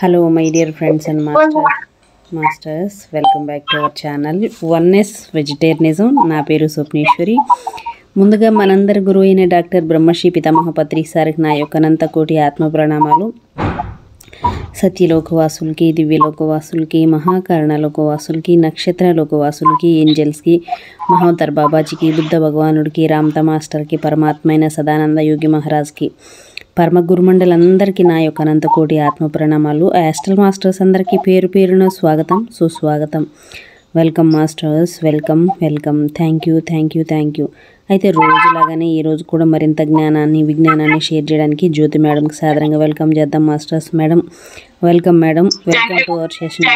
Hello my dear friends and masters, welcome back to our channel Oneness Vegetarianism. నా పేరు స్వప్నేశ్వరి. ముందుగా మనందరి గురువు అయిన డాక్టర్ బ్రహ్మశ్రీ పితామహ పత్రి సార్కి నా యొక్క అనంత కోటి ఆత్మ ప్రణామాలు. సత్యలోకవాసులకి, దివ్యలోకవాసులకి, మహాకారణలోకవాసులకి, నక్షత్రలోకవాసులకి, ఏంజల్స్కి, మహోత్తర్ బాబాజీకి, బుద్ధ భగవానుడికి, రామత మాస్టర్కి, పరమాత్మైన సదానంద యోగి మహారాజ్కి, పరమ గురుమండలందరికీ నా యొక్క అనంత కోటి ఆత్మ ప్రణామాలు. యాస్ట్రల్ మాస్టర్స్ అందరికీ పేరు పేరున స్వాగతం, సుస్వాగతం. Welcome masters, welcome welcome. Thank you. అయితే రోజులాగానే ఈరోజు కూడా మరింత జ్ఞానాన్ని, విజ్ఞానాన్ని షేర్ చేయడానికి జ్యోతి మేడంకి సాధారణంగా వెల్కమ్ చేద్దాం. Masters madam, welcome madam, welcome to our session.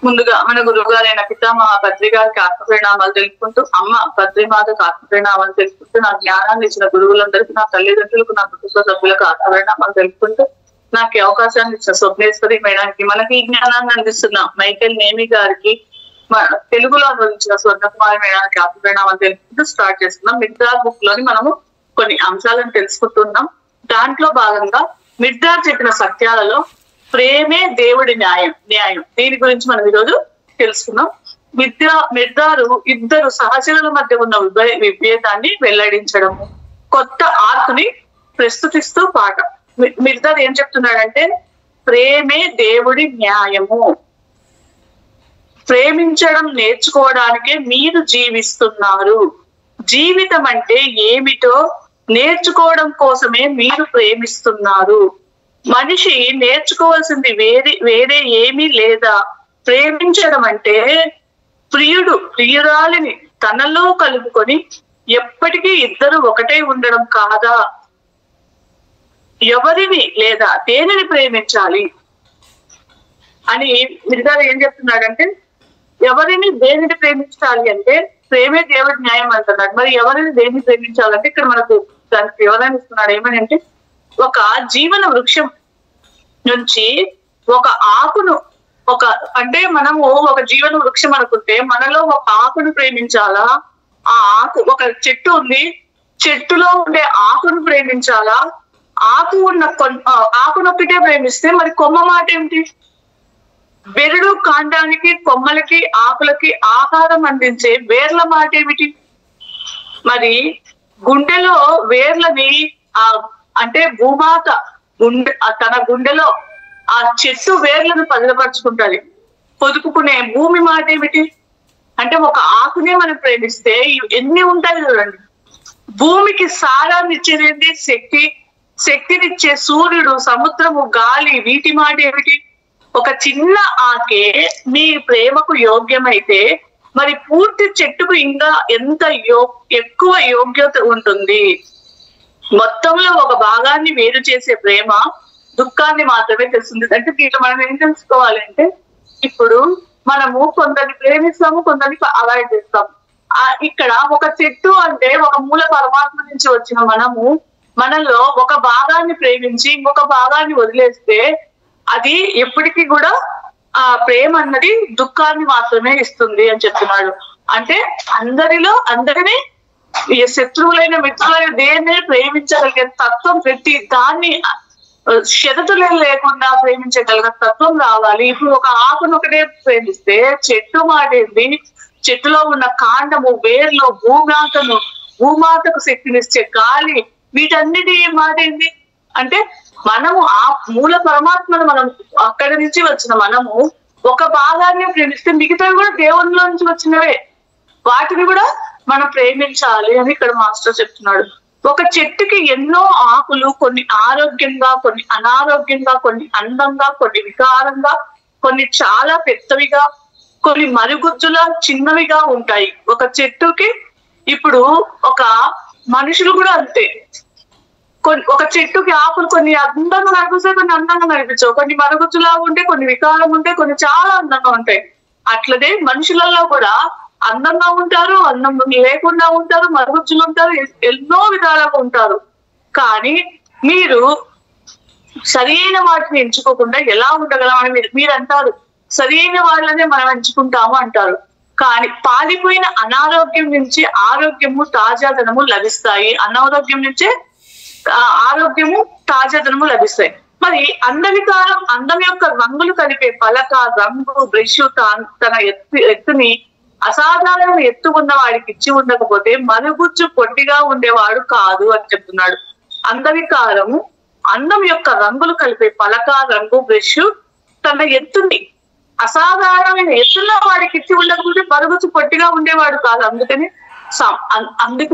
ముందుగా మన గురువు గారైన పితామహ పత్రి గారికి ఆత్మ పరిణామాలు తెలుపుకుంటూ, అమ్మ పత్రిమాతకు ఆత్మ పరిణామాలు తెలుపుకుంటూ, నా జ్ఞానాన్ని ఇచ్చిన గురువులందరికీ, నా తల్లిదండ్రులకు, నా కుటుంబ సభ్యులకు ఆత్మ పరిణామాలు తెలుపుకుంటూ, నాకు ఈ అవకాశాన్ని ఇచ్చిన స్వప్నేశ్వరి మేడానికి, మనకి ఈ జ్ఞానాన్ని అందిస్తున్న మైకేల్ నేమి గారికి, తెలుగులో అనువదించిన స్వర్ణకుమారి మేడానికి ఆత్మ పరిణామాలు తెలుపుకుంటూ స్టార్ట్ చేస్తున్నాం. మిర్దార్ బుక్ లోని మనము కొన్ని అంశాలను తెలుసుకుంటున్నాం. దాంట్లో భాగంగా మిర్దార్ చెప్పిన సత్యాలలో ప్రేమే దేవుడి న్యాయం దీని గురించి మనం ఈరోజు తెలుసుకున్నాం. మిర్దారు ఇద్దరు సహచరుల మధ్య ఉన్న విభేదాన్ని వెల్లడించడము, కొత్త ఆర్కుని ప్రస్తుతిస్తూ పాట. మిర్దార్ ఏం చెప్తున్నాడంటే, ప్రేమే దేవుడి న్యాయము, ప్రేమించడం నేర్చుకోవడానికే మీరు జీవిస్తున్నారు, జీవితం అంటే ఏమిటో నేర్చుకోవడం కోసమే మీరు ప్రేమిస్తున్నారు, మనిషి నేర్చుకోవాల్సింది వేరే ఏమీ లేదా, ప్రేమించడం అంటే ప్రియురాలిని తనలో కలుపుకొని ఎప్పటికీ ఇద్దరు ఒకటే ఉండడం కాదా, ఎవరిని లేదా దేనిని ప్రేమించాలి అని మిర్దార్ ఏం చెప్తున్నాడంటే, ఎవరిని దేనిని ప్రేమించాలి అంటే ప్రేమే దేవుడి న్యాయం అంటున్నాడు. మరి ఎవరిని దేన్ని ప్రేమించాలంటే ఇక్కడ మనకు దానికి వివరణ ఇస్తున్నాడు. ఏమని అంటే, ఒక జీవన వృక్షం నుంచి ఒక ఆకును, అంటే మనము ఒక జీవన వృక్షం అనుకుంటే మనలో ఒక ఆకును ప్రేమించాలా, ఆ ఆకు, ఒక చెట్టు ఉంది, చెట్టులో ఉండే ఆకును ప్రేమించాలా, ఆకునొక్కటే ప్రేమిస్తే మరి కొమ్మ మాట ఏమిటి? బెరడు కాండానికి, కొమ్మలకి, ఆకులకి ఆహారం అందించే వేర్ల మాట ఏమిటి? మరి గుండెలో వేర్లని అంటే భూమాత తన గుండెలో ఆ చెట్టు వేర్లను పదిలపరుచుకుంటది, పొదుపుకునే భూమి మాట ఏమిటి? అంటే ఒక ఆకునే మనం ప్రేమిస్తే ఎన్ని ఉంటాయి చూడండి. భూమికి సారాన్ని ఇచ్చేది శక్తినిచ్చే సూర్యుడు, సముద్రము, గాలి, వీటి మాట ఏమిటి? ఒక చిన్న ఆకే మీ ప్రేమకు యోగ్యమైతే మరి పూర్తి చెట్టుకు ఇంకా ఎంత ఎక్కువ యోగ్యత ఉంటుంది. మొత్తంలో ఒక భాగాన్ని వేరు చేసే ప్రేమ దుఃఖాన్ని మాత్రమే తెలుస్తుంది. అంటే దీంట్లో మనం ఏం తెలుసుకోవాలంటే, ఇప్పుడు మనము కొందరిని ప్రేమిస్తాము, కొందరిని అవాయిడ్ చేస్తాము. ఇక్కడ ఒక చెట్టు అంటే ఒక మూల పరమాత్మ నుంచి వచ్చిన మనలో ఒక భాగాన్ని ప్రేమించి ఇంకొక భాగాన్ని వదిలేస్తే అది ఎప్పటికీ కూడా ఆ ప్రేమ అన్నది దుఃఖాన్ని మాత్రమే ఇస్తుంది అని చెప్తున్నాడు. అంటే అందరినీ శత్రువులైన మిత్రులైన దేన్ని ప్రేమించగలిగే తత్వం, ప్రతి దాన్ని షరతులే లేకుండా ప్రేమించగలిగే తత్వం రావాలి. ఇప్పుడు ఒక ఆకును ఒకటే ప్రేమిస్తే చెట్టు మాట ఏంటి? చెట్టులో ఉన్న కాండము, వేర్లు, భూమాతకు శక్తినిచ్చే గాలి, వీటన్నిటి మాట ఏంటి అంటే, మనము ఆ మూల పరమాత్మను, మనం అక్కడి నుంచి వచ్చిన మనము ఒక భాగాన్ని ప్రేమిస్తే మిగతావి కూడా దేవునిలో నుంచి వచ్చినవే, వాటిని కూడా మనం ప్రేమించాలి అని ఇక్కడ మాస్టర్ చెప్తున్నాడు. ఒక చెట్టుకి ఎన్నో ఆకులు, కొన్ని ఆరోగ్యంగా, కొన్ని అనారోగ్యంగా, కొన్ని అందంగా, కొన్ని వికారంగా, కొన్ని చాలా పెద్దవిగా, కొన్ని మరుగుజ్జులా చిన్నవిగా ఉంటాయి. ఒక చెట్టుకి ఇప్పుడు ఒక మనుషులు కూడా అంతే. ఒక చెట్టుకి ఆకులు కొన్ని అందంగా కనిపిస్తాయి, కొన్ని అందంగా కనిపించవు, కొన్ని మరుగుజ్జులా ఉంటే, కొన్ని వికారం ఉంటే, కొన్ని చాలా అందంగా ఉంటాయి. అట్లనే మనుషులలో కూడా అందంగా ఉంటారు, అందం లేకుండా ఉంటారు, మరుగుజ్జులు ఉంటారు, ఎన్నో విధాలుగా ఉంటారు. కానీ మీరు సరైన వాటిని ఎంచుకోకుండా ఎలా ఉండగలమని మీరు అంటారు. సరైన వాళ్ళనే మనం ఎంచుకుంటాము అంటారు. కానీ పాలిపోయిన అనారోగ్యం నుంచి ఆరోగ్యము, తాజాదనము లభిస్తాయి. అనారోగ్యం నుంచే ఆరోగ్యము, తాజాదనము లభిస్తాయి. మరి అందవికారం అందం యొక్క రంగులు కలిపే పలక, రంగు, బ్రష్ తన ఎత్తుని అసాధారణ ఎత్తు ఉన్న వాడికి ఇచ్చి ఉండకపోతే మరుగుజ్జు పొట్టిగా ఉండేవాడు కాదు అని చెప్తున్నాడు. అందవికారము అందం యొక్క రంగులు కలిపే పలక, రంగు, బ్రష్ తన ఎత్తుని అసాధారణమైన ఎత్తున్న వాడికి ఇచ్చి ఉండకపోతే మరుగుజ్జు పొట్టిగా ఉండేవాడు కాదు. అందుకే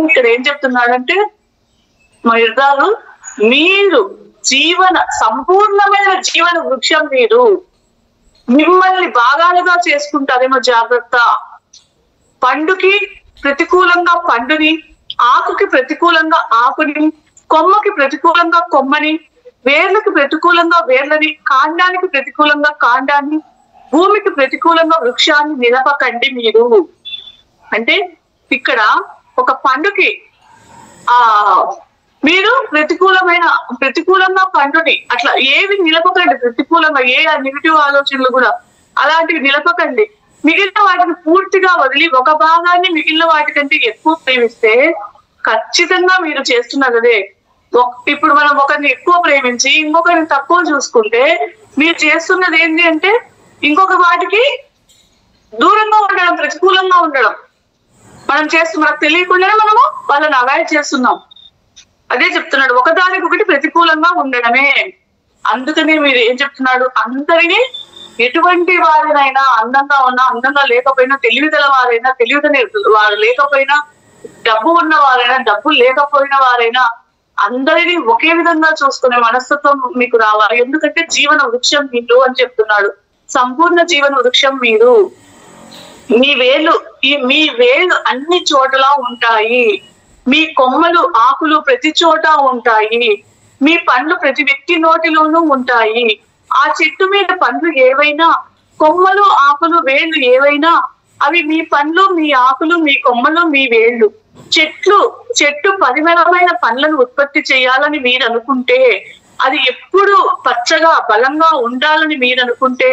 ఇక్కడ ఏం చెప్తున్నాడంటే మహిళలు, మీరు సంపూర్ణమైన జీవన వృక్షం, మీరు మిమ్మల్ని భాగాలుగా చేసుకుంటారేమో జాగ్రత్త. పండుకి ప్రతికూలంగా పండుని, ఆకుకి ప్రతికూలంగా ఆకుని, కొమ్మకి ప్రతికూలంగా కొమ్మని, వేర్లకి ప్రతికూలంగా వేర్లని, కాండానికి ప్రతికూలంగా కాండాన్ని, భూమికి ప్రతికూలంగా వృక్షాన్ని నిలపకండి మీరు. అంటే ఇక్కడ ఒక పండుకి మీరు ప్రతికూలంగా పండుని అట్లా ఏవి నిలపకండి. ప్రతికూలంగా ఏ నెగిటివ్ ఆలోచనలు కూడా అలాంటివి నిలపకండి. మిగిలిన వాటిని పూర్తిగా వదిలి ఒక భాగాన్ని మిగిలిన వాటికంటే ఎక్కువ ప్రేమిస్తే ఖచ్చితంగా మీరు చేస్తున్నది అదే. ఇప్పుడు మనం ఒకరిని ఎక్కువ ప్రేమించి ఇంకొకరిని తక్కువ చూసుకుంటే మీరు చేస్తున్నది ఏంటి అంటే ఇంకొక వాటికి దూరంగా ఉండడం, ప్రతికూలంగా ఉండడం. మనకు తెలియకుండానే మనము వాళ్ళని అవాయిడ్ చేస్తున్నాం. అదే చెప్తున్నాడు, ఒకదానికొకటి ప్రతికూలంగా ఉండడమే. అందుకనే మీరు ఏం చెప్తున్నాడు, అందరినీ ఎటువంటి వారినైనా, అందంగా ఉన్నా అందంగా లేకపోయినా, తెలివిగల వారైనా తెలివిగల వారు లేకపోయినా, డబ్బు ఉన్న వారైనా డబ్బు లేకపోయిన వారైనా అందరినీ ఒకే విధంగా చూసుకునే మనస్తత్వం మీకు రావాలి. ఎందుకంటే జీవన వృక్షం మీరు అని చెప్తున్నాడు. సంపూర్ణ జీవన వృక్షం మీరు. మీ వేళ్ళు అన్ని చోట్ల ఉంటాయి. మీ కొమ్మలు, ఆకులు ప్రతి చోట ఉంటాయి. మీ పండ్లు ప్రతి వ్యక్తి నోటిలోనూ ఉంటాయి. ఆ చెట్టు మీద పండ్లు ఏవైనా, కొమ్మలు, ఆకులు, వేళ్ళు ఏవైనా అవి మీ పండ్లు, మీ ఆకులు, మీ కొమ్మలు, మీ వేళ్ళు. చెట్టు పరిమళమైన పండ్లను ఉత్పత్తి చేయాలని మీరు అనుకుంటే, అది ఎప్పుడు పచ్చగా బలంగా ఉండాలని మీరు అనుకుంటే,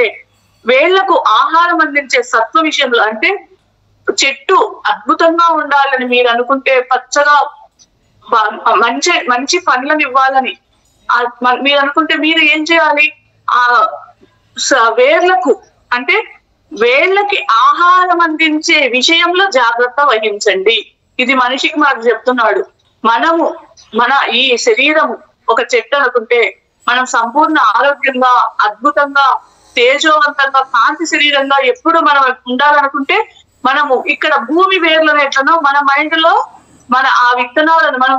వేళ్లకు ఆహారం అందించే సత్వ విషయంలో అంటే చెట్టు అద్భుతంగా ఉండాలని మీరు అనుకుంటే, పచ్చగా మంచి పండ్లను ఇవ్వాలని మీరు అనుకుంటే మీరు ఏం చేయాలి? ఆ వేర్లకు అంటే వేళ్ళకి ఆహారం అందించే విషయంలో జాగ్రత్త వహించండి. ఇది మనిషికి మనకు చెప్తున్నాడు. మన ఈ శరీరం ఒక చెట్టు అనుకుంటే మనం సంపూర్ణ ఆరోగ్యంగా, అద్భుతంగా, తేజోవంతంగా, కాంతి శరీరంగా ఎప్పుడు మనం ఉండాలనుకుంటే మనము ఇక్కడ భూమి వేర్లను ఎట్లనో మన మైండ్ లో ఆ విత్తనాలను మనం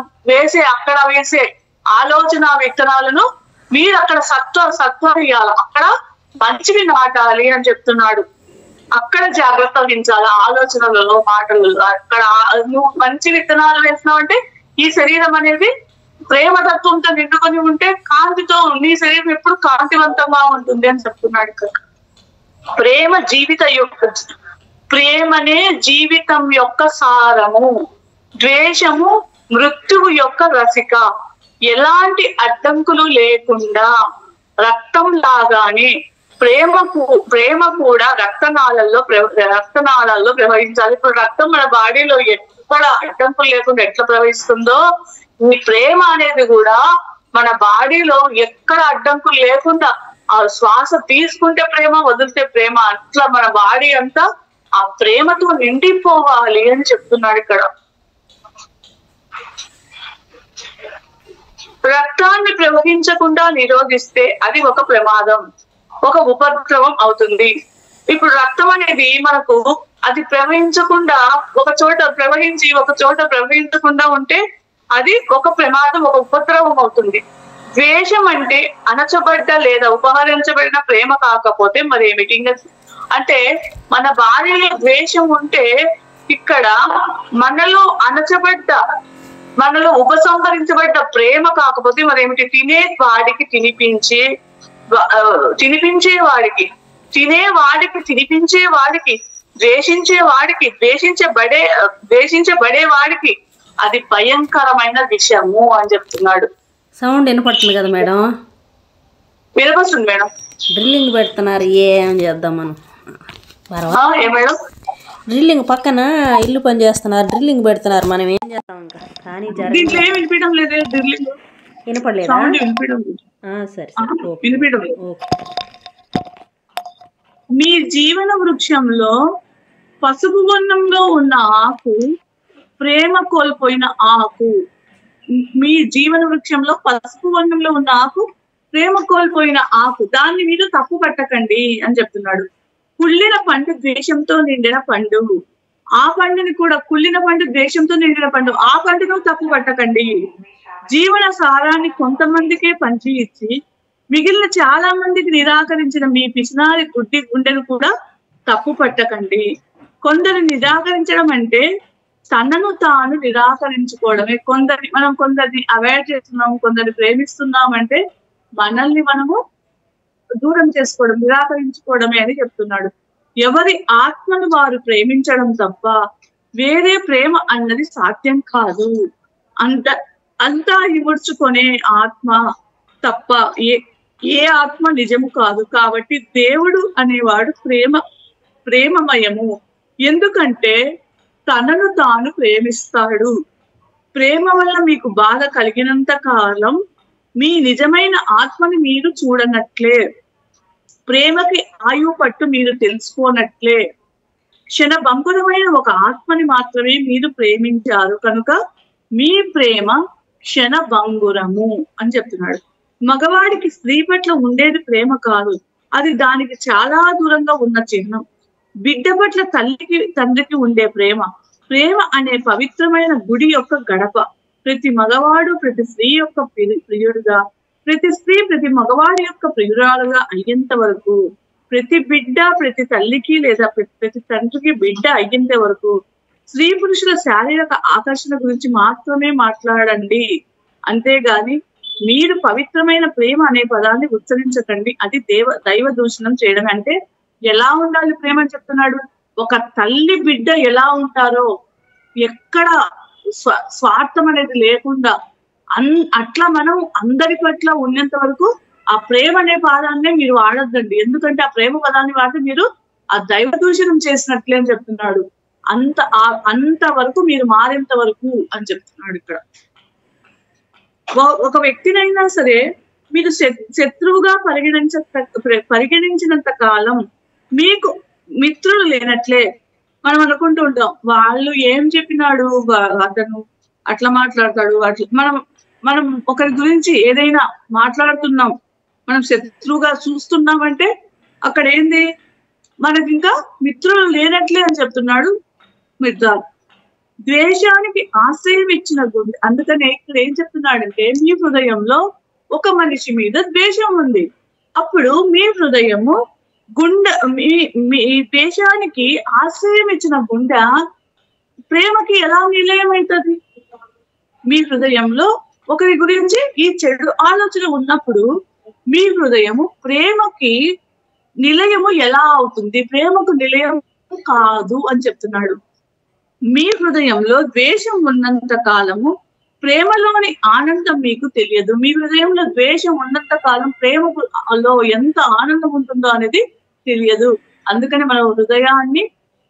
అక్కడ వేసే ఆలోచన విత్తనాలను మీరు అక్కడ సత్వం ఇవ్వాలి, అక్కడ మంచివి నాటాలి అని చెప్తున్నాడు. అక్కడ జాగ్రత్త వహించాలి ఆలోచనలలో, మాటలలో. అక్కడ నువ్వు మంచి విత్తనాలు వేసినావంటే ఈ శరీరం అనేది ప్రేమతత్వంతో నిండుకొని ఉంటే కాంతితో నీ శరీరం ఎప్పుడు కాంతివంతంగా ఉంటుంది అని చెప్తున్నాడు ఇక్కడ. ప్రేమనే జీవితం యొక్క సారము, ద్వేషము మృత్యువు యొక్క రసిక. ఎలాంటి అడ్డంకులు లేకుండా రక్తం లాగానే ప్రేమ కూడా రక్తనాళాల్లో ప్రవహించాలి. ఇప్పుడు రక్తం మన బాడీలో ఎక్కడ అడ్డంకులు లేకుండా ఎట్లా ప్రవహిస్తుందో, ఈ ప్రేమ అనేది కూడా మన బాడీలో ఎక్కడ అడ్డంకులు లేకుండా ఆ శ్వాస తీసుకుంటే ప్రేమ, వదిలితే ప్రేమ, అట్లా మన బాడీ అంతా ఆ ప్రేమతో నిండిపోవాలి అని చెప్తున్నాడు ఇక్కడ. రక్తాన్ని ప్రవహించకుండా నిరోధిస్తే అది ఒక ప్రమాదం, ఒక ఉపద్రవం అవుతుంది. ఇప్పుడు రక్తం అనేది మనకు అది ప్రవహించకుండా ఒక చోట ప్రవహించి ఒక చోట ప్రవహించకుండా ఉంటే అది ఒక ప్రమాదం, ఒక ఉపద్రవం అవుతుంది. ద్వేషం అంటే అణచబడ్డ లేదా ఉపహరించబడిన ప్రేమ కాకపోతే మరి ఏమిటి? అంటే మన భార్యలో ద్వేషం ఉంటే ఇక్కడ మనలో ఉపసంహరించబడ్డ ప్రేమ కాకపోతే మరేమిటి? తినేవాడికి తినిపించే వాడికి ద్వేషించబడే వాడికి అది భయంకరమైన విషయము అని చెప్తున్నాడు. సౌండ్ వినపడుతుంది కదా మేడం? వినపడుతుంది మేడం. డ్రిల్లింగ్ పెడుతున్నారు, ఏం చేద్దాం మనం? మేడం డ్రిల్లింగ్ పక్కన ఇల్లు పని చేస్తున్నారు, డ్రిల్లింగ్ పెడుతున్నారు, మనం ఏం చేస్తాం ఇంకా? కానీ వినపడలేదా? వినపడలేదా? సరే సరే ఓకే వినిపించడం. ఓకే. మీ జీవన వృక్షంలో పసుపు వర్ణంలో ఉన్న ఆకు ప్రేమ కోల్పోయిన ఆకు. మీ జీవన వృక్షంలో పసుపు వర్ణంలో ఉన్న ఆకు ప్రేమ కోల్పోయిన ఆకు, దాన్ని మీరు తప్పు పట్టకండి అని చెప్తున్నాడు. కుళ్ళిన పండు ద్వేషంతో నిండిన పండు, ఆ పండుని కూడా కుళ్ళిన పండు ద్వేషంతో నిండిన పండు, ఆ పండును తప్పు పట్టకండి. జీవన సారాన్ని కొంతమందికే పంచి ఇచ్చి మిగిలిన చాలా మందికి నిరాకరించిన మీ పిసినారి గుడ్డి గుండెను కూడా తప్పు పట్టకండి. కొందరు నిరాకరించడం అంటే తనను తాను నిరాకరించుకోవడమే. కొందరిని అవాయిడ్ చేస్తున్నాం, కొందరిని ప్రేమిస్తున్నాం అంటే మనల్ని మనము దూరం చేసుకోవడం, నిరాకరించుకోవడమే అని చెప్తున్నాడు. ఎవరి ఆత్మను వారు ప్రేమించడం తప్ప వేరే ప్రేమ అన్నది సాధ్యం కాదు. అంతా ఇముడ్చుకునే ఆత్మ తప్ప ఏ ఆత్మ నిజము కాదు. కాబట్టి దేవుడు అనేవాడు ప్రేమమయము. ఎందుకంటే తనను తాను ప్రేమిస్తాడు. ప్రేమ వల్ల మీకు బాధ కలిగినంత కాలం మీ నిజమైన ఆత్మని మీరు చూడనట్లే, ప్రేమకి ఆయువు పట్టు మీరు తెలుసుకోనట్లే. క్షణభంగురమైన ఒక ఆత్మని మాత్రమే మీరు ప్రేమించారు కనుక మీ ప్రేమ క్షణభంగురము అని చెప్తున్నాడు. మగవాడికి స్త్రీ పట్ల ఉండేది ప్రేమ కాదు, అది దానికి చాలా దూరంగా ఉన్న చిహ్నం. బిడ్డ పట్ల తండ్రికి ఉండే ప్రేమ అనే పవిత్రమైన గుడి యొక్క గడప. ప్రతి మగవాడు ప్రతి స్త్రీ యొక్క ప్రియుడుగా, ప్రతి స్త్రీ ప్రతి మగవాడి యొక్క ప్రియురాలుగా అయ్యేంత వరకు, ప్రతి బిడ్డ ప్రతి తల్లికి లేదా ప్రతి తండ్రికి బిడ్డ అయ్యేంత వరకు స్త్రీ పురుషుల శారీరక ఆకర్షణ గురించి మాత్రమే మాట్లాడండి. అంతేగాని మీరు పవిత్రమైన ప్రేమ అనే పదాన్ని ఉచ్చరించకండి. అది దైవ దూషణం చేయడం. అంటే ఎలా ఉండాలి ప్రేమ అని చెప్తున్నాడు. ఒక తల్లి బిడ్డ ఎలా ఉంటారో, ఎక్కడ స్వార్థం అనేది లేకుండా అట్లా మనం అందరి పట్ల ఉన్నంత వరకు ఆ ప్రేమ అనే పదాన్నే మీరు వాడద్దండి. ఎందుకంటే ఆ ప్రేమ పదాన్ని వాడితే మీరు ఆ దైవ దూషణం చేసినట్లే అని చెప్తున్నాడు. అంత వరకు మీరు మారేంత వరకు అని చెప్తున్నాడు ఇక్కడ. ఒక వ్యక్తినైనా సరే మీరు శత్రువుగా పరిగణించినంత కాలం మీకు మిత్రులు లేనట్లే. మనం అనుకుంటూ ఉంటాం, వాళ్ళు ఏం చెప్పినాడు, అతను అట్లా మాట్లాడతాడు, అట్లా మనం ఒకరి గురించి ఏదైనా మాట్లాడుతున్నాం, మనం శత్రువుగా చూస్తున్నామంటే అక్కడ ఏంది, మనకి ఇంకా మిత్రులు లేనట్లే అని చెప్తున్నాడు మిత్రాలు. ద్వేషానికి ఆశ్రయం ఇచ్చిన గుండె. అందుకనే ఇక్కడ ఏం చెప్తున్నాడంటే, మీ హృదయంలో ఒక మనిషి మీద ద్వేషం ఉంది, అప్పుడు మీ హృదయము మీ ద్వేషానికి ఆశ్రయం ఇచ్చిన గుండె ప్రేమకి ఎలా నిలయమవుతుంది? మీ హృదయంలో ఒకరి గురించి ఈ చెడు ఆలోచన ఉన్నప్పుడు మీ హృదయము ప్రేమకి నిలయము ఎలా అవుతుంది? ప్రేమకు నిలయం కాదు అని చెప్తున్నాడు. మీ హృదయంలో ద్వేషం ఉన్నంత కాలము ప్రేమలోని ఆనందం మీకు తెలియదు. మీ హృదయంలో ద్వేషం ఉన్నంత కాలం ప్రేమలో ఎంత ఆనందం ఉంటుందో అనేది తెలియదు. అందుకని మన హృదయాన్ని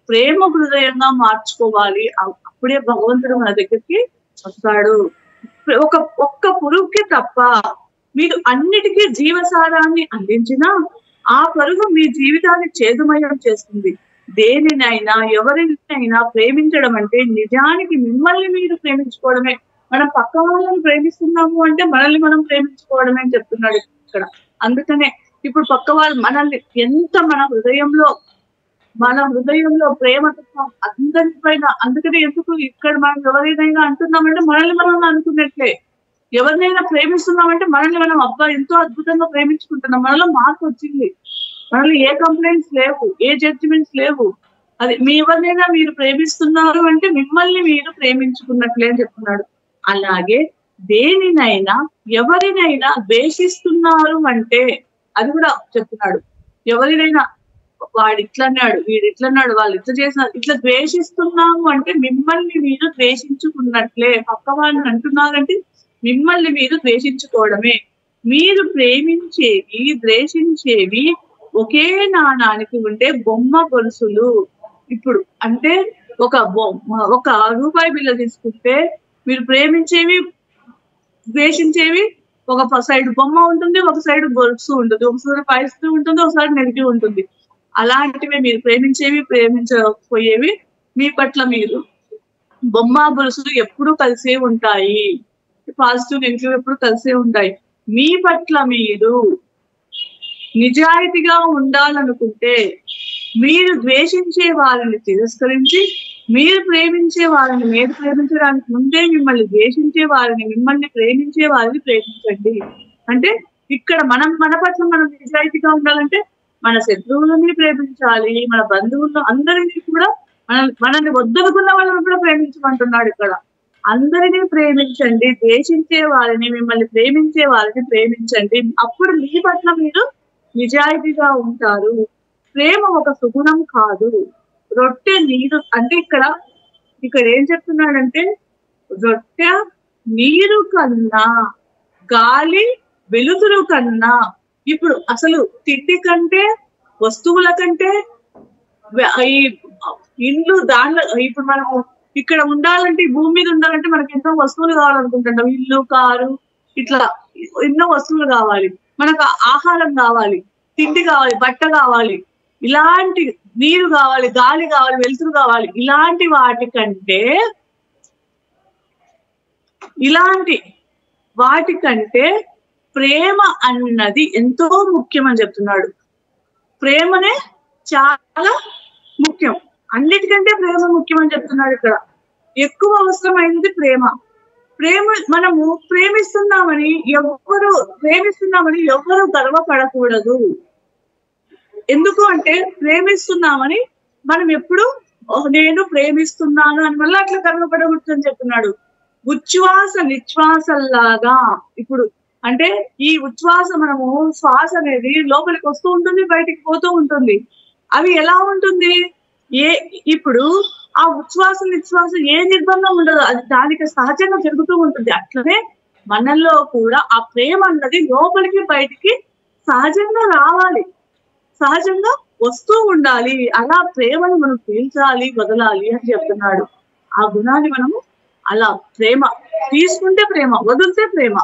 ప్రేమ హృదయంగా మార్చుకోవాలి. అప్పుడే భగవంతుడు మన దగ్గరికి వస్తాడు. ఒక్క పురుగుకి తప్ప మీరు అన్నిటికీ జీవసారాన్ని అందించినా ఆ పరుగు మీ జీవితాన్ని చేదుమయం చేస్తుంది. దేనినైనా ఎవరినైనా ప్రేమించడం అంటే నిజానికి మిమ్మల్ని మీరు ప్రేమించుకోవడమే. మనం పక్క వాళ్ళని ప్రేమిస్తున్నాము అంటే మనల్ని మనం ప్రేమించుకోవడమే అని చెప్తున్నాడు ఇక్కడ. అందుకనే ఇప్పుడు పక్క వాళ్ళు మనల్ని ఎంత మన హృదయంలో ప్రేమతో అందరిపైన. అందుకనే ఎందుకు ఇక్కడ మనం ఎవరైనా అంటున్నామంటే మనల్ని మనం అనుకున్నట్లే. ఎవరినైనా ప్రేమిస్తున్నామంటే మనల్ని మనం అబ్బా ఎంతో అద్భుతంగా ప్రేమించుకుంటున్నాం, మనలో మార్పు వచ్చింది, మనలో ఏ కంప్లైంట్స్ లేవు, ఏ జడ్జిమెంట్స్ లేవు. అది మీ ఎవరినైనా మీరు ప్రేమిస్తున్నారు అంటే మిమ్మల్ని మీరు ప్రేమించుకున్నట్లే అని చెప్తున్నాడు. అలాగే దేనినైనా ఎవరినైనా ద్వేషిస్తున్నారు అంటే అది కూడా చెప్తున్నాడు. ఎవరినైనా వాడు ఇట్లన్నాడు, వీడు ఇట్లన్నాడు, వాళ్ళు ఇట్లా చేసినారు, ఇట్లా ద్వేషిస్తున్నాము అంటే మిమ్మల్ని మీరు ద్వేషించుకున్నట్లే. పక్క వాళ్ళని అంటున్నారంటే మిమ్మల్ని మీరు ద్వేషించుకోవడమే. మీరు ప్రేమించేవి ద్వేషించేవి ఒకే నాణానికి ఉండే బొమ్మ గొలుసులు. ఇప్పుడు అంటే ఒక రూపాయి బిల్ల తీసుకుంటే మీరు ప్రేమించేవి ద్వేషించేవి ఒక సైడ్ బొమ్మ ఉంటుంది, ఒక సైడ్ గొలుసు ఉంటుంది, ఒకసారి పాజిటివ్ ఉంటుంది, ఒకసారి నెగిటివ్ ఉంటుంది. అలాంటివి మీరు ప్రేమించేవి, ప్రేమించకపోయేవి మీ పట్ల మీరు బొమ్మ గొలుసులు ఎప్పుడూ కలిసే ఉంటాయి. పాజిటివ్ నెగిటివ్ ఎప్పుడు కలిసే ఉంటాయి. మీ పట్ల మీరు నిజాయితీగా ఉండాలనుకుంటే మీరు ద్వేషించే వారిని తిరస్కరించి, మీరు ప్రేమించే వారిని, మీరు ప్రేమించడానికి ముందే మిమ్మల్ని ద్వేషించే వారిని, మిమ్మల్ని ప్రేమించే వారిని ప్రేమించండి. అంటే ఇక్కడ మన పట్ల మనం నిజాయితీగా ఉండాలంటే మన శత్రువులని ప్రేమించాలి, మన బంధువులను అందరినీ కూడా మనల్ని వద్దనుకున్న వాళ్ళని కూడా ప్రేమించమంటున్నాడు ఇక్కడ. అందరినీ ప్రేమించండి, ద్వేషించే వారిని, మిమ్మల్ని ప్రేమించే వారిని ప్రేమించండి. అప్పుడు మీ పట్ల మీరు నిజాయితీగా ఉంటారు. ప్రేమ ఒక సుగుణం కాదు, రొట్టె నీరు. అంటే ఇక్కడ ఏం చెప్తున్నాడంటే రొట్టె నీరు కన్నా, గాలి వెలుతురు కన్నా, ఇప్పుడు అసలు తిండి కంటే, వస్తువుల కంటే, ఈ ఇండ్లు దాంట్లో ఇప్పుడు మనము ఇక్కడ ఉండాలంటే, ఈ భూమి మీద ఉండాలంటే మనకి ఎన్నో వస్తువులు కావాలనుకుంటుంటాం. ఇల్లు, కారు, ఇట్లా ఎన్నో వస్తువులు కావాలి. మనకు ఆహారం కావాలి, తిండి కావాలి, బట్ట కావాలి, ఇలాంటి నీరు కావాలి, గాలి కావాలి, వెలుతురు కావాలి. ఇలాంటి వాటికంటే ప్రేమ అన్నది ఎంతో ముఖ్యం అని చెప్తున్నాడు. ప్రేమనే చాలా ముఖ్యం, అన్నిటికంటే ప్రేమ ముఖ్యం అని చెప్తున్నాడు ఇక్కడ. ఎక్కువ అవసరమైనది ప్రేమ. మనము ప్రేమిస్తున్నామని ఎవరు గర్వపడకూడదు. ఎందుకు అంటే ప్రేమిస్తున్నామని మనం ఎప్పుడు నేను ప్రేమిస్తున్నాను అని మళ్ళీ అట్లా గర్వపడకూడదు అని చెప్తున్నాడు. ఉచ్ఛ్వాస నిశ్వాసల్లాగా, ఇప్పుడు అంటే ఈ ఉచ్ఛ్వాస, మనము శ్వాస అనేది లోపలికి వస్తూ ఉంటుంది, బయటికి పోతూ ఉంటుంది. అవి ఎలా ఉంటుంది? ఇప్పుడు ఆ ఉచ్ఛ్వాస నిశ్వాస ఏ నిర్బంధం ఉండదు, అది దానికి సహజంగా జరుగుతూ ఉంటుంది. అట్లనే మనల్లో కూడా ఆ ప్రేమ అన్నది లోపలికి బయటికి సహజంగా రావాలి, సహజంగా వస్తూ ఉండాలి. అలా ప్రేమను మనం పీల్చాలి, వదలాలి అని చెప్తున్నాడు. ఆ గుణాన్ని మనము అలా ప్రేమ తీసుకుంటే ప్రేమ, వదిలితే ప్రేమ.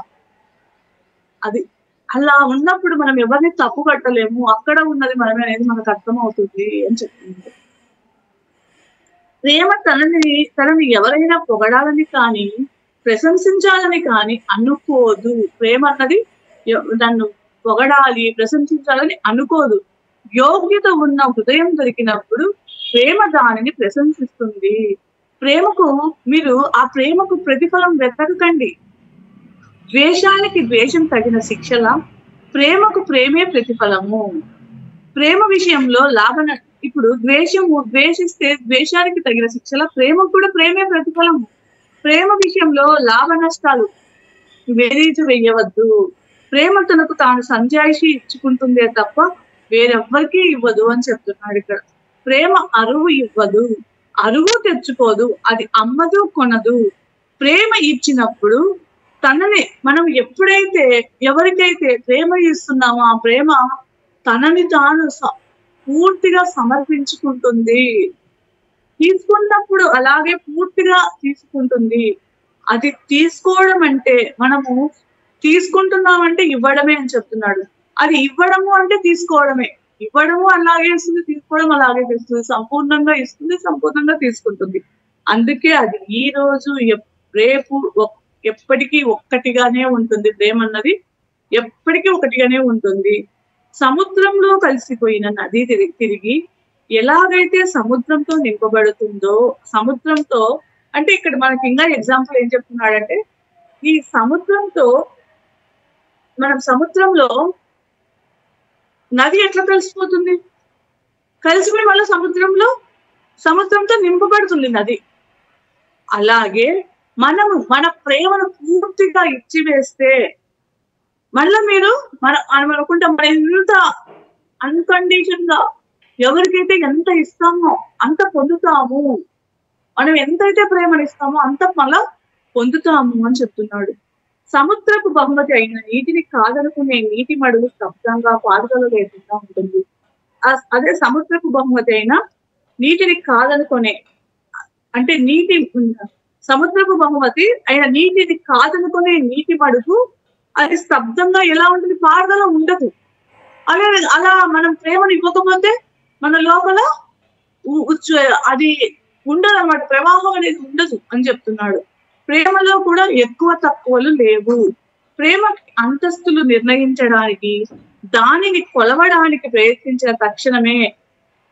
అది అలా ఉన్నప్పుడు మనం ఎవరిని తప్పు పట్టలేము, అక్కడ ఉన్నది మనమే అనేది మనకు అర్థమవుతుంది అని చెప్తుంది. ప్రేమ తనని ఎవరైనా పొగడాలని కానీ, ప్రశంసించాలని కానీ అనుకోదు. ప్రేమ అన్నది నన్ను పొగడాలి, ప్రశంసించాలని అనుకోదు. యోగ్యత ఉన్న హృదయం దొరికినప్పుడు ప్రేమ దానిని ప్రశంసిస్తుంది. మీరు ఆ ప్రేమకు ప్రతిఫలం వెతకకండి. ద్వేషానికి ద్వేషం తగిన శిక్షల, ప్రేమకు ప్రేమే ప్రతిఫలము. ప్రేమ విషయంలో ఇప్పుడు ద్వేషిస్తే ద్వేషానికి తగిన శిక్షల, ప్రేమకు కూడా ప్రేమే ప్రతిఫలము. ప్రేమ విషయంలో లాభ నష్టాలు వేరీజు వేయవద్దు. ప్రేమ తనకు తాను సంజాయిషి ఇచ్చుకుంటుందే తప్ప వేరెవ్వరికీ ఇవ్వదు అని చెప్తున్నాడు ఇక్కడ. ప్రేమ అరువు ఇవ్వదు, అరువు తెచ్చుకోదు, అది అమ్మదు, కొనదు. ప్రేమ ఇచ్చినప్పుడు తనని మనం ఎప్పుడైతే ఎవరికైతే ప్రేమ ఇస్తున్నామో ఆ ప్రేమ తనని తాను పూర్తిగా సమర్పించుకుంటుంది. తీసుకున్నప్పుడు అలాగే పూర్తిగా తీసుకుంటుంది. అది తీసుకోవడం అంటే మనము తీసుకుంటున్నామంటే ఇవ్వడమే అని చెప్తున్నాడు. అది ఇవ్వడము అంటే తీసుకోవడమే. ఇవ్వడము అలాగే ఇస్తుంది, తీసుకోవడం అలాగే తీస్తుంది. సంపూర్ణంగా ఇస్తుంది, సంపూర్ణంగా తీసుకుంటుంది. అందుకే అది ఈ రోజు రేపు ఎప్పటికీ ఒక్కటిగానే ఉంటుంది. ప్రేమ అన్నది ఎప్పటికీ ఒకటిగానే ఉంటుంది. సముద్రంలో కలిసిపోయిన నది తిరిగి ఎలాగైతే సముద్రంతో నింపబడుతుందో, సముద్రంతో అంటే ఇక్కడ మనకి ఇంకా ఎగ్జాంపుల్ ఏం చెప్తున్నాడంటే, ఈ సముద్రంలో నది ఎట్లా కలిసిపోతుంది? కలిసిపోయి మళ్ళీ సముద్రంతో నింపబడుతుంది నది. అలాగే మనము మన ప్రేమను పూర్తిగా ఇచ్చివేస్తే మళ్ళీ మనం అనుకుంటాం, మనం ఎంత అన్కండిషన్ గా ఎవరికైతే ఎంత ఇస్తామో అంత పొందుతాము, మనం ఎంతైతే ప్రేమను ఇస్తామో అంత మళ్ళా పొందుతాము అని చెప్తున్నాడు. సముద్రపు బహుమతి అయిన నీటిని కాదనుకునే నీటి మడుగు స్తబ్దంగా పారుదల లేకుండా ఉంటుంది. అదే సముద్రపు బహుమతి అయిన నీటిని కాదనుకునే, అంటే సముద్రపు బహుమతి అయిన నీటిని కాదనుకునే నీటి మడుగు అది స్తబ్దంగా ఎలా ఉంటుంది, పారుదల ఉండదు. అలా మనం ప్రేమను ఇవ్వకపోతే మన లోపల అది ఉండదు అన్నమాట, ప్రవాహం అనేది ఉండదు అని చెప్తున్నాడు. ప్రేమలో కూడా ఎక్కువ తక్కువలు లేవు. ప్రేమకి అంతస్తులు నిర్ణయించడానికి, దానిని కొలవడానికి ప్రయత్నించిన తక్షణమే,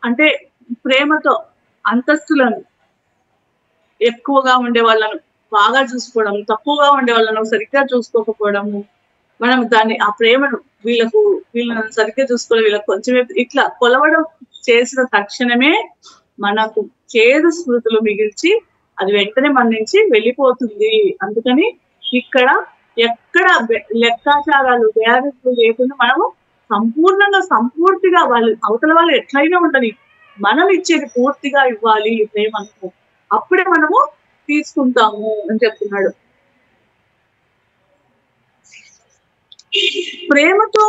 అంటే ప్రేమతో అంతస్తులను, ఎక్కువగా ఉండే వాళ్ళను బాగా చూసుకోవడం, తక్కువగా ఉండే వాళ్ళను సరిగ్గా చూసుకోకపోవడము, మనం ఆ ప్రేమను వీళ్ళని సరిగ్గా చూసుకోవాలి, వీళ్ళకి కొంచెమే ఇట్లా కొలవడం చేసిన తక్షణమే మనకు చేదు స్మృతులు మిగిల్చి అది వెంటనే మన నుంచి వెళ్ళిపోతుంది. అందుకని ఇక్కడ ఎక్కడ లెక్కాచారాలు వేరులు లేకుండా మనము సంపూర్తిగా అవతల వాళ్ళు ఎట్లయినా ఉండని, మనం ఇచ్చేది పూర్తిగా ఇవ్వాలి ప్రేమను, అప్పుడే మనము తీసుకుంటాము అని చెప్తున్నాడు. ప్రేమతో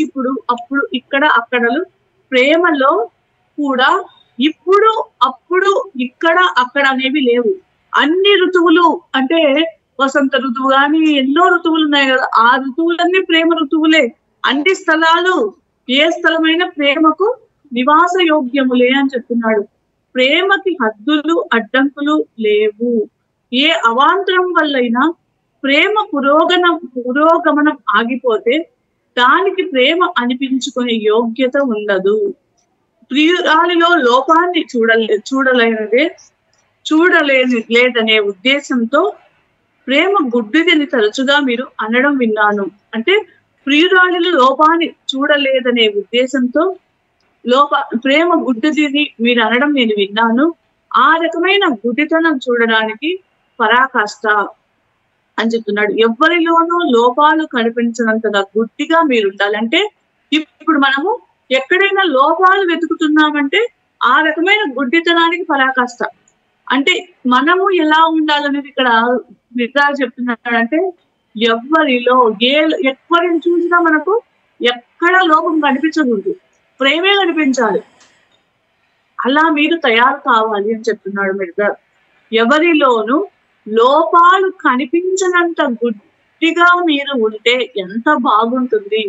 ఇప్పుడు అప్పుడు ఇక్కడ అక్కడలు, ప్రేమలో కూడా ఇప్పుడు అప్పుడు ఇక్కడ అక్కడ అనేవి లేవు. అన్ని ఋతువులు, అంటే వసంత ఋతువు కానీ ఎన్నో ఋతువులు ఉన్నాయి కదా, ఆ ఋతువులన్నీ ప్రేమ ఋతువులే. అన్ని స్థలాలు, ఏ స్థలమైన ప్రేమకు నివాస యోగ్యములే అని చెప్తున్నాడు. ప్రేమకి హద్దులు అడ్డంకులు లేవు. ఏ అవాంతరం వల్లైనా ప్రేమ పురోగమనం ఆగిపోతే దానికి ప్రేమ అనిపించుకునే యోగ్యత ఉండదు. ప్రియురాలిలో లోపాన్ని చూడలేదనే ఉద్దేశంతో ప్రేమ గుడ్డిదని తరచుగా మీరు అనడం విన్నాను. అంటే ప్రియురాలిలో లోపాన్ని చూడలేదనే ఉద్దేశంతో ప్రేమ గుడ్డిదని మీరు అనడం నేను విన్నాను. ఆ రకమైన గుడ్డితనం చూడడానికి పరాకాష్ట అని చెప్తున్నాడు. ఎవరిలోనూ లోపాలు కనిపించినంతగా గుడ్డిగా మీరు ఉండాలంటే, ఇప్పుడు మనము ఎక్కడైనా లోపాలు వెతుకుతున్నామంటే ఆ రకమైన గుడ్డితనానికి పరాకాష్ట. అంటే మనము ఎలా ఉండాలనేది ఇక్కడ నిర్ధారణ చెప్తున్నాడంటే, ఎవరిని చూసినా మనకు ఎక్కడ లోపం కనిపించకూడదు, ప్రేమే కనిపించాలి. అలా మీరు తయారు కావాలి అని చెప్తున్నాడు మిర్జా. ఎవరిలోనూ లోపాలు కనిపించినంత గుడ్డిగా మీరు ఉంటే ఎంత బాగుంటుంది.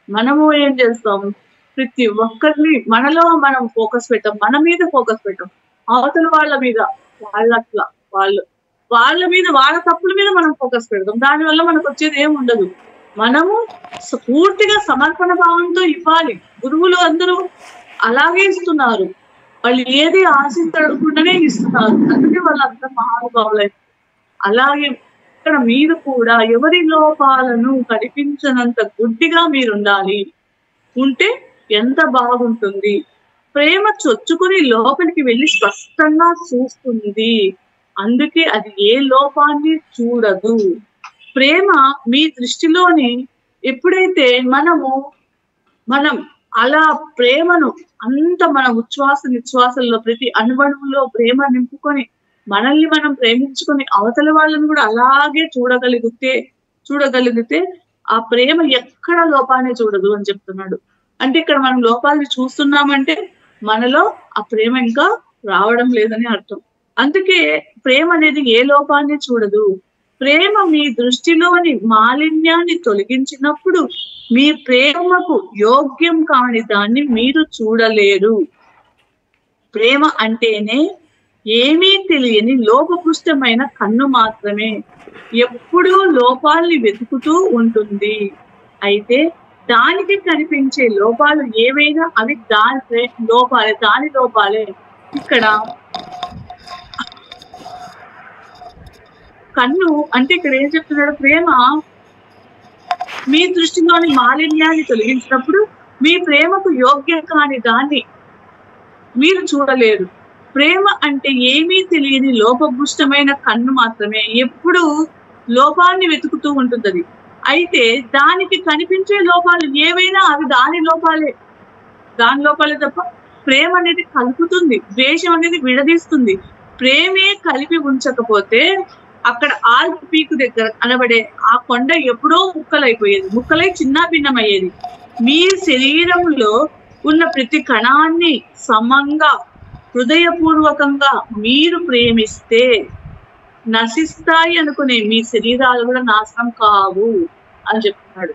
మనము ఏం చేస్తాము, ప్రతి ఒక్కరిని మనలో మనం ఫోకస్ పెట్టాం, మన మీద ఫోకస్ పెట్టాం, అవతల వాళ్ళ మీద వాళ్ళ మీద వాళ్ళ తప్పుల మీద మనం ఫోకస్ పెడతాం. దానివల్ల మనకు వచ్చేది ఏమి ఉండదు. మనము పూర్తిగా సమర్పణ భావంతో ఇవ్వాలి. గురువులు అందరూ అలాగే ఇస్తున్నారు, వాళ్ళు ఏది ఆశించకుండానే ఇస్తున్నారు, అందుకే వాళ్ళు అంత మహానుభావులైన. అలాగే ఇక్కడ మీరు కూడా ఎవరి లోపాలను కనిపించనంత గుడ్డిగా మీరు ఉంటే ఎంత బాగుంటుంది. ప్రేమ చొచ్చుకుని లోపలికి వెళ్ళి స్పష్టంగా చూస్తుంది, అందుకే అది ఏ లోపాన్ని చూడదు. ప్రేమ మీ దృష్టిలోని ఎప్పుడైతే మనం అలా ప్రేమను అంత మన ఉచ్ఛ్వాస నిశ్వాసంలో ప్రతి అణువణువులో ప్రేమ నింపుకొని మనల్ని మనం ప్రేమించుకొని అవతల వాళ్ళని కూడా అలాగే చూడగలిగితే ఆ ప్రేమ ఎక్కడ లోపాన్ని చూడదు అని చెప్తున్నాడు. అంటే ఇక్కడ మనం లోపాలని చూస్తున్నామంటే మనలో ఆ ప్రేమ ఇంకా రావడం లేదని అర్థం. అందుకే ప్రేమ అనేది ఏ లోపాన్ని చూడదు. ప్రేమ మీ దృష్టిలోని మాలిన్యాన్ని తొలగించినప్పుడు మీ ప్రేమకు యోగ్యం కాని దాన్ని మీరు చూడలేరు. ప్రేమ అంటేనే ఏమీ తెలియని లోపపుష్టమైన కన్ను మాత్రమే, ఎప్పుడూ లోపాలని వెతుకుతూ ఉంటుంది. అయితే దానికి కనిపించే లోపాలు ఏవైనా అవి దాని లోపాలే. ఇక్కడ కన్ను అంటే ఇక్కడ ఏం చెప్తున్నాడు, ప్రేమ మీ దృష్టిలోని మాలిన్యాన్ని తొలగించినప్పుడు మీ ప్రేమకు యోగ్యం కాని దాన్ని మీరు చూడలేరు. ప్రేమ అంటే ఏమీ తెలియని లోపభుష్టమైన కన్ను మాత్రమే, ఎప్పుడు లోపాన్ని వెతుకుతూ ఉంటుంది. అయితే దానికి కనిపించే లోపాలు ఏవైనా అవి దాని లోపాలే తప్ప ప్రేమ అనేది కలుపుతుంది, ద్వేషం అనేది విడదీస్తుంది. ప్రేమే కలిపి ఉంచకపోతే అక్కడ ఆల్ప్ పీకు దగ్గర అనబడే ఆ కొండ ఎప్పుడో ముక్కలై చిన్న భిన్నమయ్యేది. మీ శరీరంలో ఉన్న ప్రతి కణాన్ని సమంగా హృదయపూర్వకంగా మీరు ప్రేమిస్తే నశిస్తాయి అనుకునే మీ శరీరాలు కూడా నాశనం కావు అని చెప్తున్నాడు.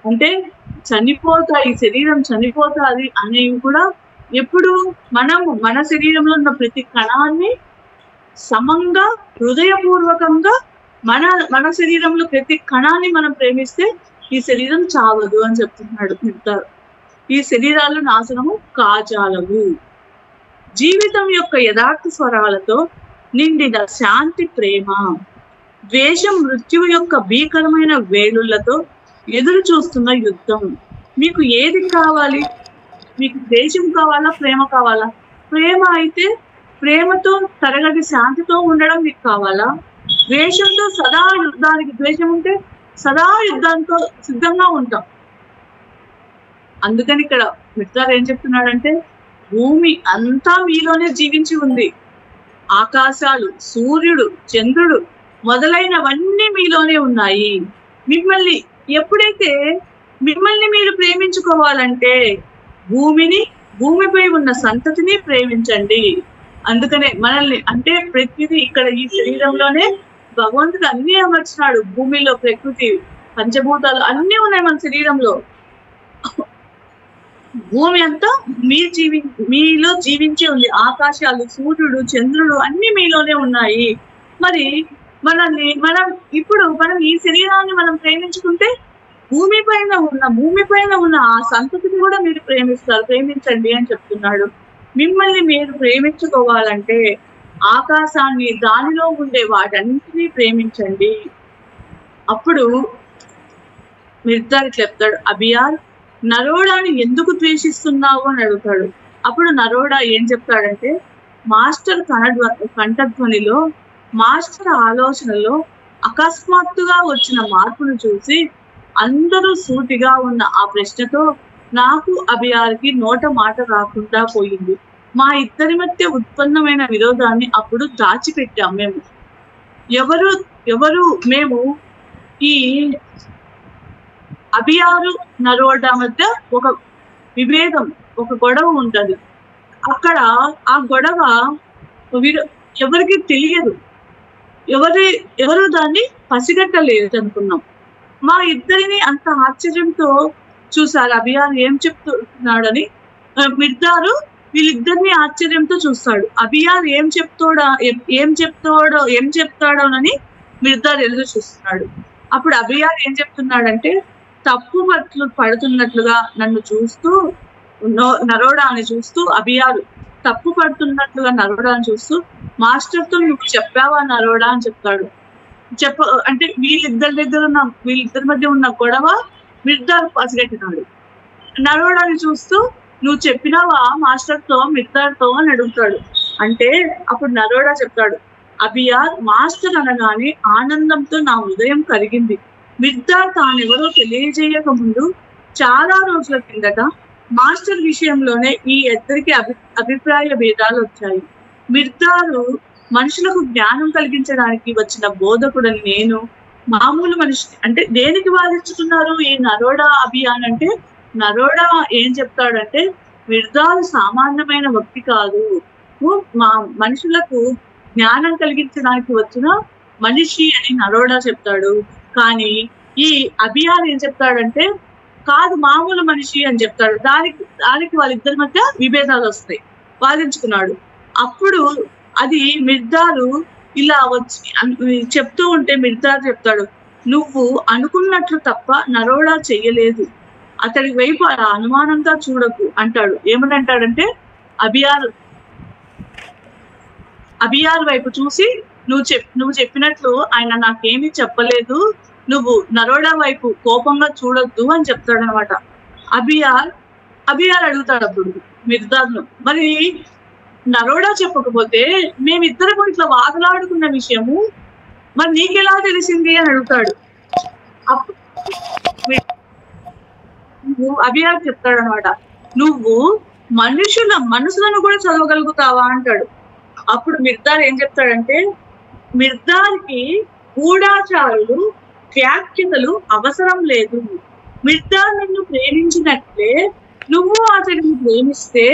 అంటే చనిపోతాయి, శరీరం చనిపోతాది అనేవి కూడా ఎప్పుడు మనము మన శరీరంలో ఉన్న ప్రతి కణాన్ని సమంగా హృదయపూర్వకంగా మన శరీరంలో ప్రతి కణాన్ని మనం ప్రేమిస్తే ఈ శరీరం చావదు అని చెప్తున్నాడు మిగతారు. ఈ శరీరాలు నాశనము కాజాలవు. జీవితం యొక్క యథార్థ స్వరాలతో నిండిన శాంతి, ప్రేమ, ద్వేషం మృత్యువు యొక్క భీకరమైన వేలులతో ఎదురు చూస్తున్న యుద్ధం. మీకు ఏది కావాలి? మీకు ద్వేషం కావాలా, ప్రేమ కావాలా? ప్రేమ అయితే ప్రేమతో తరగతి శాంతితో ఉండడం మీకు కావాలా? ద్వేషంతో సదా యుద్ధానికి, ద్వేషం ఉంటే సదా యుద్ధాంతో సిద్ధంగా ఉంటాం. అందుకని ఇక్కడ మిత్రాలు ఏం చెప్తున్నాడంటే, భూమి అంతా మీలోనే జీవించి ఉంది. ఆకాశాలు, సూర్యుడు, చంద్రుడు మొదలైనవన్నీ మీలోనే ఉన్నాయి. మిమ్మల్ని ఎప్పుడైతే మిమ్మల్ని మీరు ప్రేమించుకోవాలంటే భూమిపై ఉన్న సంతతిని ప్రేమించండి. అందుకనే మనల్ని అంటే ప్రకృతి ఇక్కడ ఈ శరీరంలోనే భగవంతుడు అన్ని అమర్చినాడు. భూమిలో ప్రకృతి, పంచభూతాలు అన్ని ఉన్నాయి మన శరీరంలో. భూమి అంతా మీలో జీవించి ఉంది. ఆకాశాలు, సూర్యుడు, చంద్రుడు అన్ని మీలోనే ఉన్నాయి. మరి మనం ఇప్పుడు ఈ శరీరాన్ని మనం ప్రేమించుకుంటే భూమి పైన ఉన్న ఆ సంతతిని కూడా మీరు ప్రేమించండి అని చెప్తున్నాడు. మిమ్మల్ని మీరు ప్రేమించుకోవాలంటే ఆకాశాన్ని, దానిలో ఉండే వాటన్నిటినీ ప్రేమించండి. అప్పుడు మిర్జారి చెప్తాడు, అభియార్ నరోడాని ఎందుకు ద్వేషిస్తున్నావు అని అడుగుతాడు. అప్పుడు నరోడా ఏం చెప్తాడంటే, మాస్టర్ కంఠధ్వనిలో, మాస్టర్ ఆలోచనలో అకస్మాత్తుగా వచ్చిన మార్పును చూసి అందరూ సూటిగా ఉన్న ఆ ప్రశ్నతో నాకు అభియార్కి నోట మాట రాకుండా పోయింది. మా ఇద్దరి మధ్య ఉత్పన్నమైన విరోధాన్ని అప్పుడు దాచిపెట్టాం. మేము ఈ అభియారు నరోడా మధ్య ఒక విభేదం, ఒక గొడవ ఉంటది. అక్కడ ఆ గొడవ ఎవరికి తెలియదు, ఎవరు దాన్ని పసిగట్టలేదు అనుకున్నాం. మా ఇద్దరిని అంత ఆశ్చర్యంతో చూశారు. అభియార్ ఏం చెప్తున్నాడని మిర్జారు వీళ్ళిద్దరిని ఆశ్చర్యంతో చూస్తాడు. అభియార్ ఏం చెప్తాడోనని మిర్జార్ ఎదురు చూస్తున్నాడు. అప్పుడు అభియార్ ఏం చెప్తున్నాడంటే, తప్పు పడుతున్నట్లుగా నరోడాని చూస్తూ అభియారు తప్పు పడుతున్నట్లుగా నరోడాని చూస్తూ, మాస్టర్తో నువ్వు చెప్పావా నరోడా అని చెప్తాడు. అంటే వీళ్ళిద్దరి మధ్య ఉన్న గొడవ మిర్జార్ పసిగట్టినాడు. నరోడాని చూస్తూ నువ్వు చెప్పినావా మాస్టర్తో, మిర్జార్తో అని అడుగుతాడు. అంటే అప్పుడు నరోడా చెప్తాడు, అభియార్ మాస్టర్ అనగానే ఆనందంతో నా హృదయం కరిగింది. మిర్జార్ తానెవరో తెలియజేయక ముందు చాలా రోజుల కిందట మాస్టర్ విషయంలోనే ఈ ఇద్దరికి అభిప్రాయ భేదాలు వచ్చాయి. మిర్జారు మనుషులకు జ్ఞానం కలిగించడానికి వచ్చిన బోధకుడని నేను మామూలు మనిషి. అంటే దేనికి వాదించుతున్నారు ఈ నరోడా అభియాన్ అంటే, నరోడా ఏం చెప్తాడంటే, మిర్జారు సామాన్యమైన వ్యక్తి కాదు, మా మనుషులకు జ్ఞానం కలిగించడానికి వచ్చిన మనిషి అని నరోడా చెప్తాడు. కానీ ఈ అభియాన్ ఏం చెప్తాడంటే, కాదు మామూలు మనిషి అని చెప్తాడు. దానికి వాళ్ళిద్దరి మధ్య విభేదాలు వస్తాయి, వాదించుకున్నాడు. అప్పుడు అది మిర్జారు ఇలా వచ్చి చెప్తూ ఉంటే మిర్జారు చెప్తాడు, నువ్వు అనుకున్నట్లు తప్ప నరోడా చెయ్యలేదు, అతడి వైపు అలా అనుమానంగా చూడకు అంటాడు. ఏమని అంటాడంటే, అభియార్ వైపు చూసి నువ్వు చెప్పినట్లు ఆయన నాకేమీ చెప్పలేదు, నువ్వు నరోడా వైపు కోపంగా చూడొద్దు అని చెప్తాడు అనమాట. అభియార్ అడుగుతాడు అప్పుడు మిర్జార్ను, మరి నరోడా చెప్పకపోతే మేమిద్దరం ఇట్లా వాదలాడుకున్న విషయము మరి నీకెలా తెలిసింది అని అడుగుతాడు. అప్పుడు అభియార్ చెప్తాడు అనమాట, నువ్వు మనుషులను కూడా చదవగలుగుతావా అంటాడు. అప్పుడు మిర్జార్ ఏం చెప్తాడంటే, మిర్జార్కి గూఢాచారులు, వ్యాఖ్యతలు అవసరం లేదు. మిర్జార్ నిన్ను ప్రేమించినట్లే నువ్వు అతడిని ప్రేమిస్తే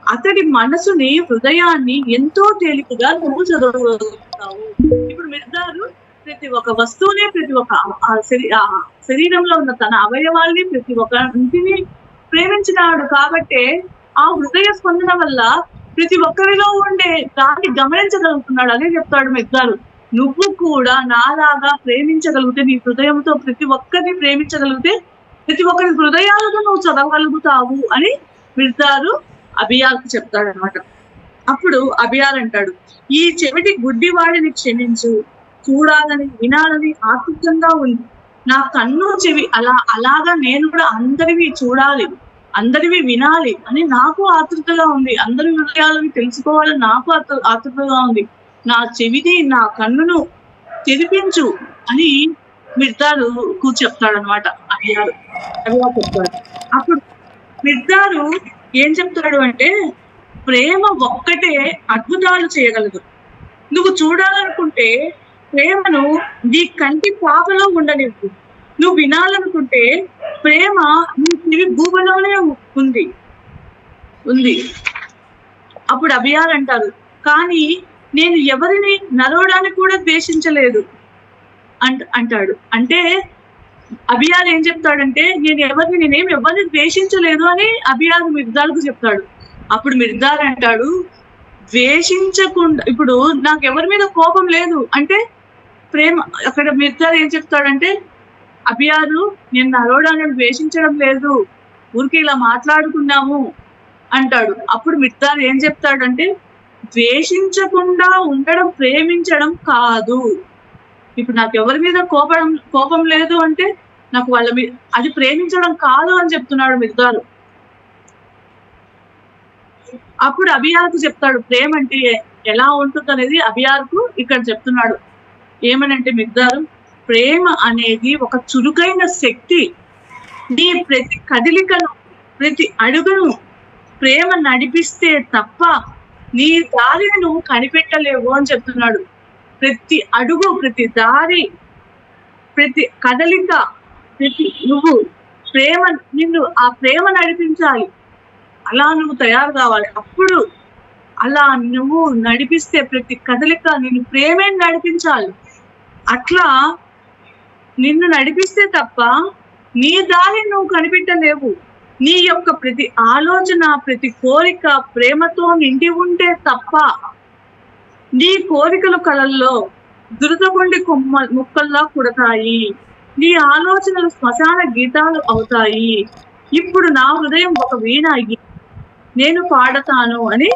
అతడి మనసుని, హృదయాన్ని ఎంతో తేలికగా నువ్వు చదవగలుగుతావు. ఇప్పుడు అప్పుడు మిర్దారు ప్రతి ఒక్క వస్తువుని, ప్రతి ఒక్క శరీరంలో ఉన్న తన అవయవాల్ని, ప్రతి ఒక్క ఇంటిని ప్రేమించినాడు. కాబట్టే ఆ హృదయ స్పందన వల్ల ప్రతి ఒక్కరిలో ఉండే దాన్ని గమనించగలుగుతున్నాడు. అదే చెప్తాడు మిర్దారు, నువ్వు కూడా నాలాగా ప్రేమించగలిగితే, నీ హృదయంతో ప్రతి ఒక్కరిని ప్రేమించగలిగితే ప్రతి ఒక్కరి హృదయాలతో నువ్వు చదవగలుగుతావు అని మిర్దారు అబియాల్కి చెప్తాడు అనమాట. అప్పుడు అబియాల్ అంటాడు, ఈ చెవిటి గుడ్డివాడిని క్షమించు, చూడాలని వినాలని ఆసక్తంగా ఉంది. నా కన్ను చెవి అలాగా నేను కూడా అందరివి చూడాలి, అందరివి వినాలి అని నాకు ఆతృతగా ఉంది. అందరి హృదయాలని తెలుసుకోవాలని నాకు ఆతృతగా ఉంది. నా చెవిని, నా కన్నును తెరిపించు అని మిర్దారు చెప్తాడు అనమాట. అబియాల్ చెప్తాడు. అప్పుడు మిర్దారు ఏం చెప్తాడు అంటే, ప్రేమ ఒక్కటే అద్భుతాలు చేయగలదు. నువ్వు చూడాలనుకుంటే ప్రేమను నీ కంటి పాపలో ఉండనివ్వు. నువ్వు వినాలనుకుంటే ప్రేమ నీ చెవి భూమిలోనే ఉంది. అప్పుడు అబియాల్ అంటారు, కానీ నేను ఎవరిని నరవడానికి కూడా ద్వేషించలేదు అంటాడు. అంటే అబియాల్ ఏం చెప్తాడంటే, నేనేం ఎవరిని ద్వేషించలేదు అని అబియాల్ మిర్దార్కు చెప్తాడు. అప్పుడు మిర్దార్ అంటాడు, ద్వేషించకుండా, ఇప్పుడు నాకు ఎవరి మీద కోపం లేదు అంటే ప్రేమ. అక్కడ మిర్దార్ ఏం చెప్తాడంటే, అబియాలు నేను నరవడానికి ద్వేషించడం లేదు, ఊరికి ఇలా మాట్లాడుకున్నాము అంటాడు. అప్పుడు మిర్దార్ ఏం చెప్తాడంటే, ద్వేషించకుండా ఉండడం ప్రేమించడం కాదు. ఇప్పుడు నాకు ఎవరి మీద కోపం లేదు అంటే నాకు వాళ్ళ మీద అది ప్రేమించడం కాదు అని చెప్తున్నాడు మిర్దారు. అప్పుడు అబియాల్కు చెప్తాడు, ప్రేమ అంటే ఎలా ఉంటుంది అనేది అబియాల్కు ఇక్కడ చెప్తున్నాడు. ఏమనంటే మిర్దారు, ప్రేమ అనేది ఒక చురుకైన శక్తి. నీ ప్రతి కదలికను, ప్రతి అడుగును ప్రేమ నడిపిస్తే తప్ప నీ దారిని నువ్వు కనిపెట్టలేవు అని చెప్తున్నాడు. ప్రతి అడుగు, ప్రతి దారి, ప్రతి కదలిక, నువ్వు నిన్ను ఆ ప్రేమ నడిపించాలి. అలా నువ్వు తయారు కావాలి. అప్పుడు అలా నువ్వు నడిపిస్తే ప్రతి కదలిక నిన్ను ప్రేమే నడిపించాలి. అట్లా నిన్ను నడిపిస్తే తప్ప నీ దారిని నువ్వు కనిపెట్టలేవు. నీ యొక్క ప్రతి ఆలోచన, ప్రతి కోరిక ప్రేమతో నిండి ఉంటే తప్ప నీ కోరికలు కలల్లో దురదగొండి ముక్కల్లా కుడతాయి. నీ ఆలోచనలు శ్మశాన గీతాలు అవుతాయి. ఇప్పుడు నా హృదయం ఒక వీణ నేను పాడతాను అని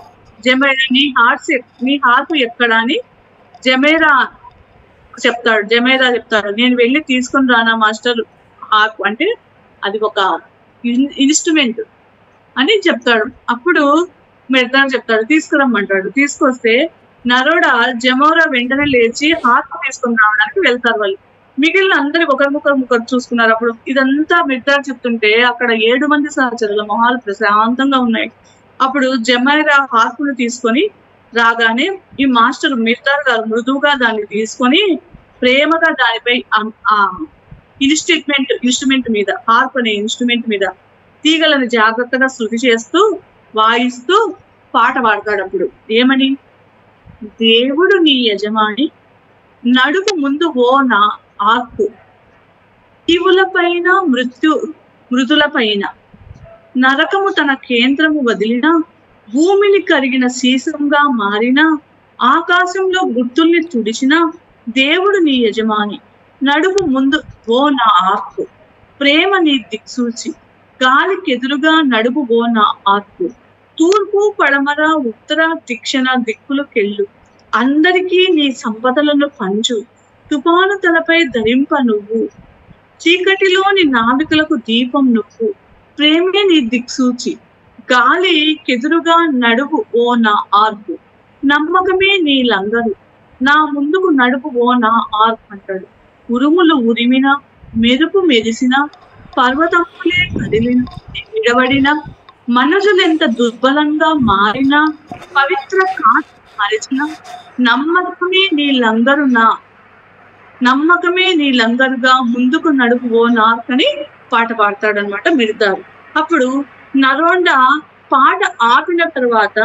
జమైరా, నీ హార్ప్ ఎక్కడ అని జమైరా చెప్తాడు. నేను వెళ్ళి తీసుకొని రానా మాస్టర్ హార్ప్ అంటే అది ఒక ఇన్స్ట్రుమెంట్ అని చెప్తాడు. అప్పుడు మిర్దార్ చెప్తాడు, తీసుకురమ్మంటాడు. తీసుకొస్తే నరోడా జమోరా వెంటనే లేచి హార్ప్ తీసుకుని రావడానికి వెళ్తారు. వాళ్ళు మిగిలిన అందరి ఒకరు చూసుకున్నారు. అప్పుడు ఇదంతా మిర్దార్ చెప్తుంటే అక్కడ 7 మంది సహచరుల మొహాలు ప్రశాంతంగా ఉన్నాయి. అప్పుడు జమైరా హార్పును తీసుకొని రాగానే ఈ మాస్టర్ మిర్దార్ గారు మృదువుగా దాన్ని తీసుకొని ప్రేమగా దానిపై ఇన్స్ట్రుమెంట్ మీద, హార్ప్ అనే ఇన్స్ట్రుమెంట్ మీద తీగలను జాగ్రత్తగా శృతి చేస్తూ వాయిస్తూ పాట పాడతాడు. అప్పుడు ఏమని, దేవుడు నీ యజమాని, నడుము ముందు ఓ నా ఆర్పు, జీవులపైన మృతులపైన నరకము తన కేంద్రము వదిలిన, భూమిని కరిగిన సీసంగా మారిన, ఆకాశంలో గుర్తుల్ని తుడిచిన దేవుడు నీ యజమాని, నడుము ముందు ఓ నా ఆర్పు, ప్రేమ నీ దిక్సూచి, గాలికెదురుగా నడుము ఓ నా ఆర్పు, తూర్పు పడమర ఉత్తర దక్షిణ దిక్కులు కెళ్ళు, అందరికీ నీ సంపదలను పంచు, తుఫాను తలపై ధరింప నువ్వు, చీకటిలోని నావికులకు దీపం నువ్వు, ప్రేమే నీ దిక్సూచి, గాలి కెదురుగా నడువు ఓ నా ఆర్పు, నమ్మకమే నీ లంగరు, నా ముందుకు నడుపు ఓ నా ఆర్పు అంటాడు. ఉరుములు ఉరిమిన, మెరుపు మెరిసిన, పర్వతములే కదిలిన విడబడిన, మనుషులెంత దుర్బలంగా మారిన, పవిత్ర కాంతి మరిచిన, నమ్మకమే నీ లంగరుగా ముందుకు నడుపు ఓ నార్కని పాట పాడతాడు అనమాట మిర్దార్. అప్పుడు నరోడా పాట ఆపిన తర్వాత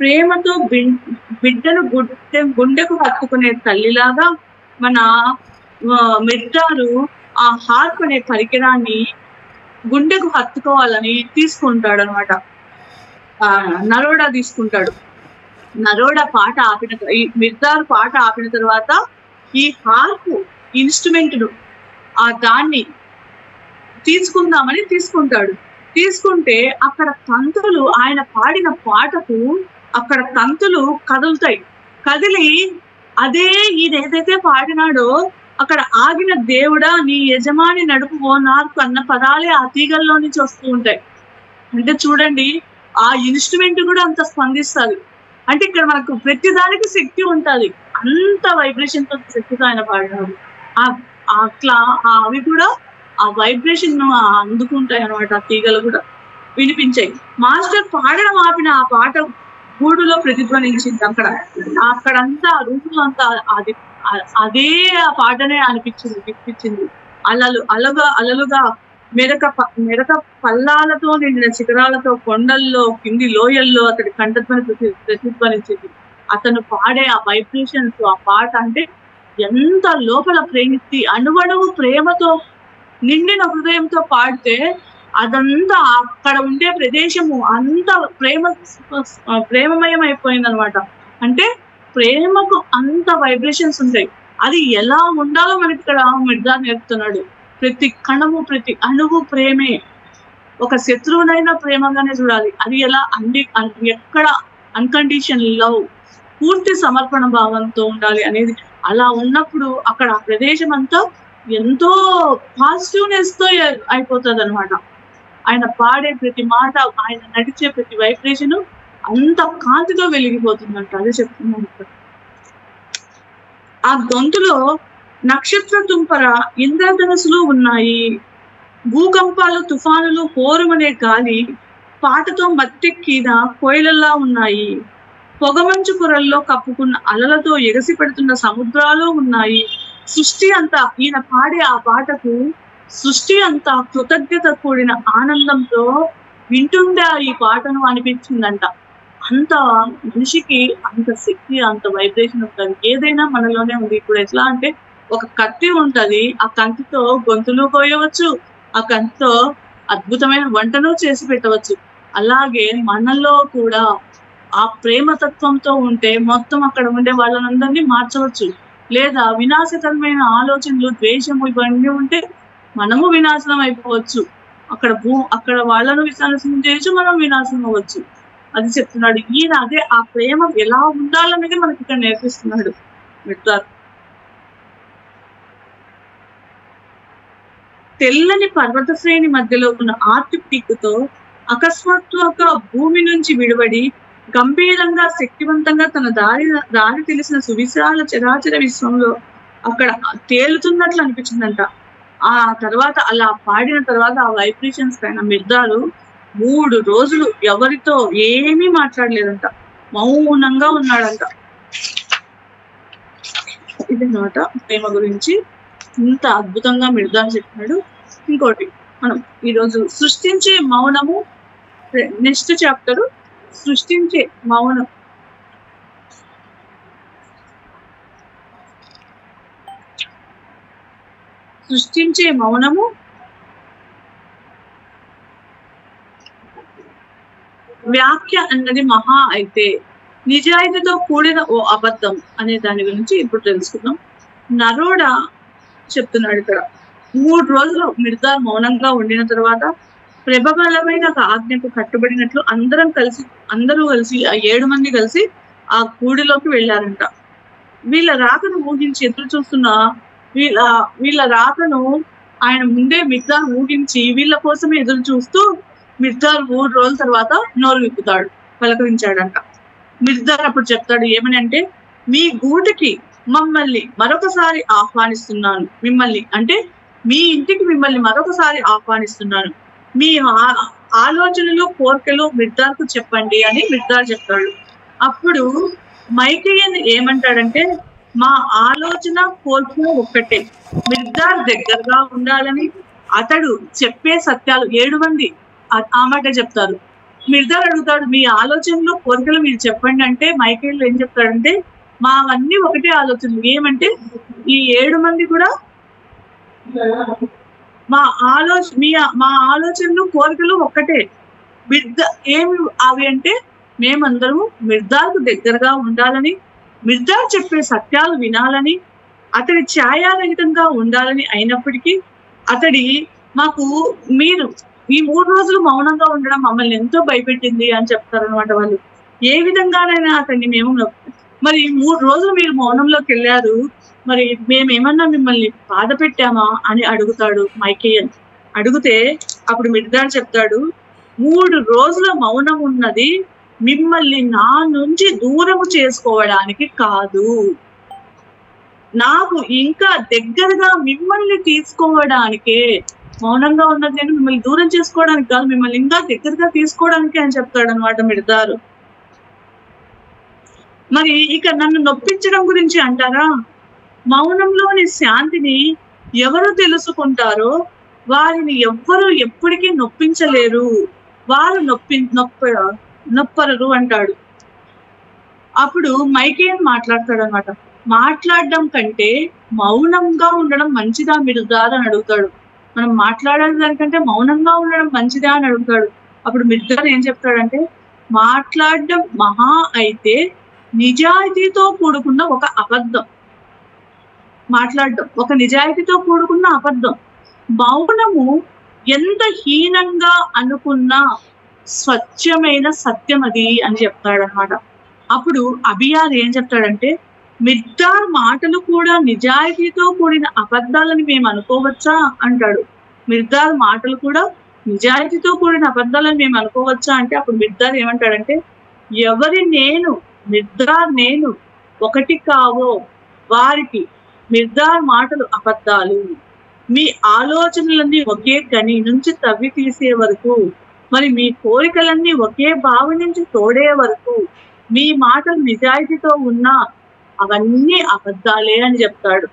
ప్రేమతో బిడ్డను గుండెకు హత్తుకునే తల్లిలాగా మన మిర్దారు ఆ హార్ప్ అనే పరికరాన్ని గుండెకు హత్తుకోవాలని తీసుకుంటాడు అనమాట. నరోడా తీసుకుంటాడు. నరోడా పాట ఆపిన ఈ మిర్దారు పాట ఆపిన తర్వాత ఈ హార్ప్ ఇన్స్ట్రుమెంట్ ను దాన్ని తీసుకుందామని తీసుకుంటాడు. తీసుకుంటే అక్కడ తంతులు, ఆయన పాడిన పాటకు అక్కడ తంతులు కదులుతాయి. కదిలి అదే ఈయన ఏదైతే పాడినాడో అక్కడ ఆగిన దేవుడా నీ యజమాని నడుపు ఓ నార్కు అన్న పదాలే ఆ తీగల్లో నుంచి వస్తూ ఉంటాయి. అంటే చూడండి, ఆ ఇన్స్ట్రుమెంట్ కూడా అంత స్పందిస్తుంది. అంటే ఇక్కడ మనకు ప్రతి దానికి శక్తి ఉంటుంది. అంత వైబ్రేషన్ తో శక్తితో ఆయన పాడినాడు. అట్లా అవి కూడా ఆ వైబ్రేషన్ అందుకుంటాయి అనమాట. ఆ తీగలు కూడా వినిపించాయి. మాస్టర్ పాడడం ఆపిన ఆ పాట గూడులో ప్రతిధ్వనించింది. అక్కడంతా రూపులో అంతా అదే ఆ పాటనే వినిపించింది. అలలుగా మెరక పల్లాలతో నిండిన శిఖరాలతో, కొండల్లో, కింది లోయల్లో అతడి కంఠధ్వని ప్రతిధ్వనించింది. అతను పాడే ఆ వైబ్రేషన్స్, ఆ పాట అంటే ఎంత లోపల ప్రేమిస్తే అణువణువు ప్రేమతో నిండిన హృదయంతో పాడితే అదంతా అక్కడ ఉండే ప్రదేశము అంత ప్రేమమయం అయిపోయింది అనమాట. అంటే ప్రేమకు అంత వైబ్రేషన్స్ ఉంటాయి. అది ఎలా ఉండాలో మనకి ఇక్కడ మిర్దార్ నేర్పుతున్నాడు. ప్రతి కణము, ప్రతి అణువు ప్రేమే. ఒక శత్రువునైనా ప్రేమగానే చూడాలి. అది ఎలా ఎక్కడ అన్కండిషన్ లవ్, పూర్తి సమర్పణ భావంతో ఉండాలి అనేది. అలా ఉన్నప్పుడు అక్కడ ఆ ప్రదేశం అంతా ఎంతో పాజిటివ్నెస్ తో అయిపోతుంది అనమాట. ఆయన పాడే ప్రతి మాట, ఆయన నడిచే ప్రతి వైబ్రేషన్ అంత కాంతితో వెలిగిపోతుందంట. అదే చెప్తున్నాను. ఆ గొంతులో నక్షత్ర తుంపర ఇంద్రధనుసులు ఉన్నాయి. భూకంపాలు, తుఫానులు, హోరుమనే గాలి పాటతో మత్తెక్కిన కోయిలల్లా ఉన్నాయి. పొగమంచు పొరల్లో కప్పుకున్న అలలతో ఎగసి పెడుతున్న సముద్రాలు ఉన్నాయి. సృష్టి అంతా, ఈయన పాడే ఆ పాటకు సృష్టి అంతా కృతజ్ఞత కూడిన ఆనందంతో వింటుండే ఈ పాటను అనిపించిందంట. అంత మనిషికి అంత శక్తి, అంత వైబ్రేషన్ ఉంటుంది. ఏదైనా మనలోనే ఉంది. ఇప్పుడు ఎట్లా అంటే ఒక కత్తి ఉంటది, ఆ కత్తితో గొంతులు కోయవచ్చు, ఆ కత్తితో అద్భుతమైన వంటను చేసి పెట్టవచ్చు. అలాగే మనలో కూడా ఆ ప్రేమతత్వంతో ఉంటే మొత్తం అక్కడ ఉండే వాళ్ళందరినీ మార్చవచ్చు. లేదా వినాశకరమైన ఆలోచనలు, ద్వేషము ఇవన్నీ ఉంటే మనము వినాశనం అయిపోవచ్చు. అక్కడ వాళ్ళను వినాశనం చేయొచ్చు, మనం వినాశనం అవ్వచ్చు. అది చెప్తున్నాడు ఈయన. అదే ఆ ప్రేమ ఎలా ఉండాలనేది మనకి ఇక్కడ నేర్పిస్తున్నాడు మిర్దార్. తెల్లని పర్వత శ్రేణి మధ్యలో ఉన్న ఆర్టిక్టిక్తో అకస్మాత్తుగా భూమి నుంచి విడివడి గంభీరంగా, శక్తివంతంగా తన దారి తెలిసిన సువిశాల చరాచర విశ్వంలో అక్కడ తేలుతున్నట్లు అనిపించిందంట. ఆ తర్వాత అలా పాడిన తర్వాత ఆ వైబ్రేషన్స్ పైన మిర్దారు 3 రోజులు ఎవరితో ఏమీ మాట్లాడలేదంట, మౌనంగా ఉన్నాడంట. ఇదన్నమాట ప్రేమ గురించి ఇంత అద్భుతంగా మిర్దార్ చెప్పినాడు. ఇంకోటి మనం ఈరోజు సృష్టించే మౌనము, నెక్స్ట్ చాప్టర్ సృష్టించే మౌనం. సృష్టించే మౌనము వ్యాఖ్య అన్నది మహా అయితే నిజాయితీతో కూడిన ఓ అబద్ధం అనే దాని గురించి ఇప్పుడు తెలుసుకుందాం. నరోడా చెప్తున్నాడు ఇక్కడ. 3 రోజులు మిర్దార్ మౌనంగా ఉండిన తర్వాత ప్రబలమైన ఆజ్ఞకు కట్టుబడినట్లు అందరూ కలిసి ఆ 7 మంది కలిసి ఆ గూడిలోకి వెళ్ళారంట. వీళ్ళ రాకను ఊహించి ఎదురు చూస్తున్న వీళ్ళ రాకను ఆయన ముందే మిర్దార్ ఊహించి వీళ్ళ కోసమే ఎదురు చూస్తూ మిర్దార్ 3 రోజుల తర్వాత నోరు విప్పుతాడు, పలకరించాడంట. మిర్దార్ అప్పుడు చెప్తాడు ఏమని అంటే, మీ గూటికి మమ్మల్ని మరొకసారి ఆహ్వానిస్తున్నాను. మిమ్మల్ని అంటే మీ ఇంటికి మిమ్మల్ని మరొకసారి ఆహ్వానిస్తున్నాను. మీ ఆలోచనలు, కోరికలు మిర్దార్కు చెప్పండి అని మిర్దార్ చెప్తాడు. అప్పుడు మైకేయన్ ఏమంటాడంటే, మా ఆలోచన, కోరిక ఒక్కటే, మిర్దార్ దగ్గరగా ఉండాలని. అతడు చెప్పే సత్యాలు 7 మంది ఆ మాట చెప్తారు. మిర్దార్ అడుగుతాడు, మీ ఆలోచనలు, కోరికలు మీరు చెప్పండి అంటే మైకేల్ ఏం చెప్తాడంటే, మావన్నీ ఒకటే ఆలోచనలు. ఏమంటే ఈ 7 మంది కూడా మా ఆలోచనలు కోరికలు ఒక్కటే. ఏమి అవి అంటే మేమందరము మిర్దార్కు దగ్గరగా ఉండాలని, మిర్దార్ చెప్పే సత్యాలు వినాలని, అతడి ఛాయారహితంగా ఉండాలని అయినప్పటికీ మాకు మీరు ఈ 3 రోజులు మౌనంగా ఉండడం మమ్మల్ని ఎంతో భయపెట్టింది అని చెప్తారనమాట వాళ్ళు. ఏ విధంగానైనా అతన్ని మేము మరి 3 రోజులు మీరు మౌనంలోకి వెళ్ళారు, మరి మేమేమన్నా మిమ్మల్ని బాధ పెట్టామా అని అడుగుతాడు మైకేయన్. అడిగితే అప్పుడు మిర్దార్ చెప్తాడు, 3 రోజుల మౌనం ఉన్నది మిమ్మల్ని నా నుంచి దూరము చేసుకోవడానికి కాదు, నాకు ఇంకా దగ్గరగా మిమ్మల్ని తీసుకోవడానికే మౌనంగా ఉన్నది. అని మిమ్మల్ని దూరం చేసుకోవడానికి కాదు, మిమ్మల్ని ఇంకా దగ్గరగా తీసుకోవడానికి అని చెప్తాడు అనమాట మిర్దారు. మరి ఇక నన్ను నొప్పించడం గురించి అంటారా? మౌనంలోని శాంతిని ఎవరు తెలుసుకుంటారో వారిని ఎవ్వరూ ఎప్పటికీ నొప్పించలేరు, వారు నొప్పరరు అంటాడు. అప్పుడు మైకేయన్ మాట్లాడతాడు అనమాట. మాట్లాడడం కంటే మౌనంగా ఉండడం మంచిదా మిర్దార్ అని అడుగుతాడు. మనం మాట్లాడాలి దానికంటే మౌనంగా ఉండడం మంచిదా అని అడుగుతాడు. అప్పుడు మిర్దార్ ఏం చెప్తాడంటే, మాట్లాడడం మహా అయితే నిజాయితీతో కూడుకున్న ఒక అబద్ధం. మాట్లాడడం ఒక నిజాయితీతో కూడుకున్న అబద్ధం. మౌనము ఎంత హీనంగా అనుకున్నా స్వచ్ఛమైన సత్యం అది అని చెప్తాడనమాట. అప్పుడు అబియార్ ఏం చెప్తాడంటే, మిర్దార్ మాటలు కూడా నిజాయితీతో కూడిన అబద్ధాలని మేము అనుకోవచ్చా అంటాడు. మిర్దార్ మాటలు కూడా నిజాయితీతో కూడిన అబద్ధాలని మేము అనుకోవచ్చా అంటే అప్పుడు మిర్దార్ ఏమంటాడంటే, ఎవరి మిర్దార్ నేను ఒకటి కావో వారికి మిర్దార్ మాటలు అబద్ధాలు, మీ ఆలోచనలన్నీ ఒకే గని నుంచి తవ్వి తీసే వరకు, మరి మీ కోరికలన్నీ ఒకే బావి నుంచి తోడే వరకు మీ మాటలు నిజాయితీతో ఉన్నా అవన్నీ అబద్ధాలే అని చెప్తాడు.